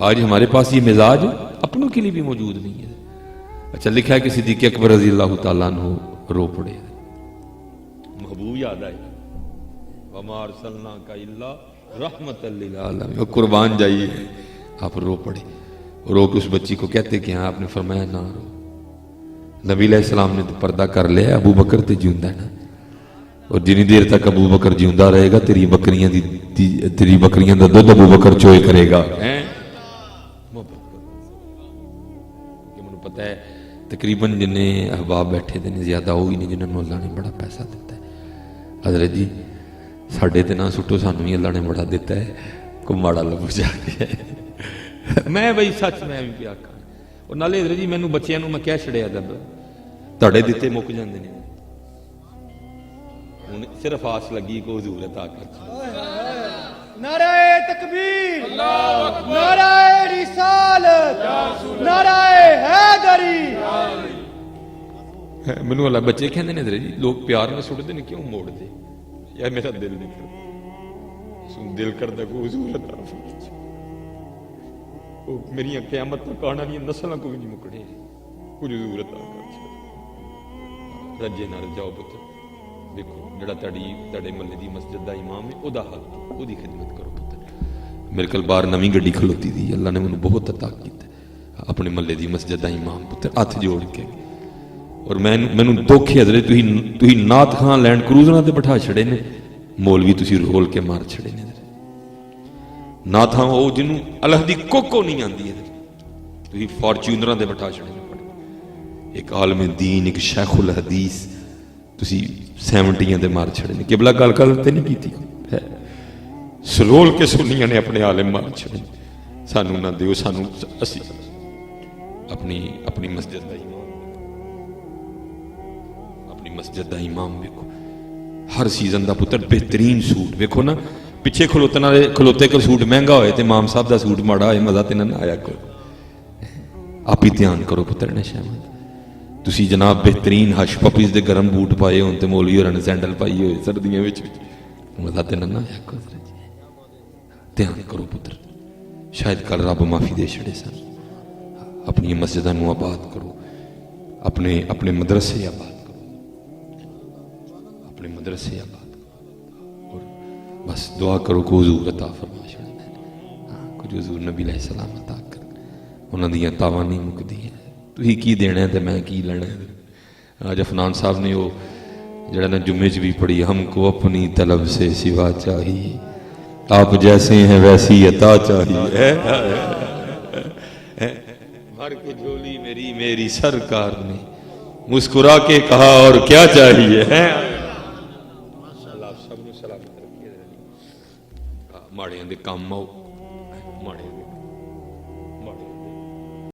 आज हमारे पास ये मिजाज अपनों के लिए भी मौजूद नहीं है। अच्छा लिखा है कि सिद्दीक़ अकबर रज़ी अल्लाह ताला अन्हु रो पड़े। महबूब याद आए वमा अरसलनाका इल्ला रहमतल लिल आलमीन। कुर्बान जाइए आप रो पड़े। रो के उस बच्ची को कहते कि हाँ, आपने फरमाया ना रो, नबी अलैहिस्सलाम ने तो पर्दा कर लिया, अबू बकर तो जिंदा है ना, और जिनी देर तक अबू बकर जिंदा रहेगा तेरी बकरियां दा दुध अबू बकर चोए करेगा। मैनू पता है तकरीबन जिन्ने अहबाब बैठे थे ने ज्यादा हो ही नहीं जिन्होंने अल्लाह ने बड़ा पैसा दिता है। हजरत जी साढ़े ते ना सुटो, सानू भी अल्लाह ने बड़ा दिता है, को माड़ा लभो जाके। मैं बई सच मैं भी आखा और नाले हजरत जी मैनू बच्चों मैं कह छड़िया दब तुहाडे दिते मुक जांदे ने, हुण सिर्फ आस लगी को हुजूर अता कर। नाराए तकबीर, नाराए रिसालत, नाराए हैदरी। मैनू अल्लाह बच्चे कहते हैं जी लोग प्यार में सुटते हैं क्यों मोड़ते? यार मेरा दिल नहीं करता, दिल करता को हुजूर अता फरमाए। मेरी क़यामत तक आने वाली नस्लों को भी नहीं मुकने, कुछ हुजूर अता कर। रजे नाल जाओ पुत्र, देखो जिहड़ा तुहाडे महल्ले दी मस्जिद दा इमाम है ओहदा हक, ओहदी खिदमत करो पुत्र। मेरे कोल बाहर नवीं गड्डी खलोती थी, अल्लाह ने मैनू बहुत अता कीता अपने महल्ले दी मस्जिद दा इमाम पुत्र हथ जोड़ के। और मैनू दुख है हजरत तुसीं नात खां लैंड क्रूजरां ते बिठा छड़े ने, मौलवी तुसीं रोल के मार छड़े ने। नात खां वो जिन्हों अल्लाह दी कोको नहीं आती है, तुसीं फॉर्च्यूनरां ते बिठा छड़े ने। एक आलम दीन एक शेखुल हदीस तुसीं 70 ते मार छड़े ने। किबला गल ते नहीं कीती, सरोल के सुन्नियां ने अपने आलिम मार छड़े। सानू ना दिओ, सानू असी अपनी मस्जिद दा इमाम, अपनी मस्जिद दा इमाम वेखो हर सीजन दा पुत्र बेहतरीन सूट वेखो ना, पिछे खलोते को सूट महंगा होए ते इमाम साहब दा सूट माड़ा होए, मजा ते ना आया करो। आप ही ध्यान करो पुत्र ने शहमद, तुसी जनाब बेहतरीन हश पपीज दे गर्म बूट पाए होन ते मौलवी होरां ने सैंडल पाई होए सर्दियां विच, मजा ते ना आया करो। ध्यान करो पुत्र, शायद कल रब माफी दे छड़े सन। अपनी मस्जिदां नूं आबाद करो, अपने मदरसे आबाद करो, अपने मदरसे आबाद करो। بس دعا کرو کہ حضور عطا فرما چھڑے کچھ حضور نبی علیہ السلام عطا کر انہاں دیاں تاواں نہیں مکدیاں تسی کی دینا ہے تے میں کی لینا ہے آج عفنان صاحب نے وہ جڑا نا جمعے چ بھی پڑھی ہم کو اپنی طلب سے سوا چاہیے آپ جیسے ہیں ویسی عطا چاہیے بھر کے جھولی میری میری سرکار نے مسکرا کے کہا اور کیا چاہیے اللہ سب نے سلامت رکھے ماڑے دے کام آؤ ماڑے دے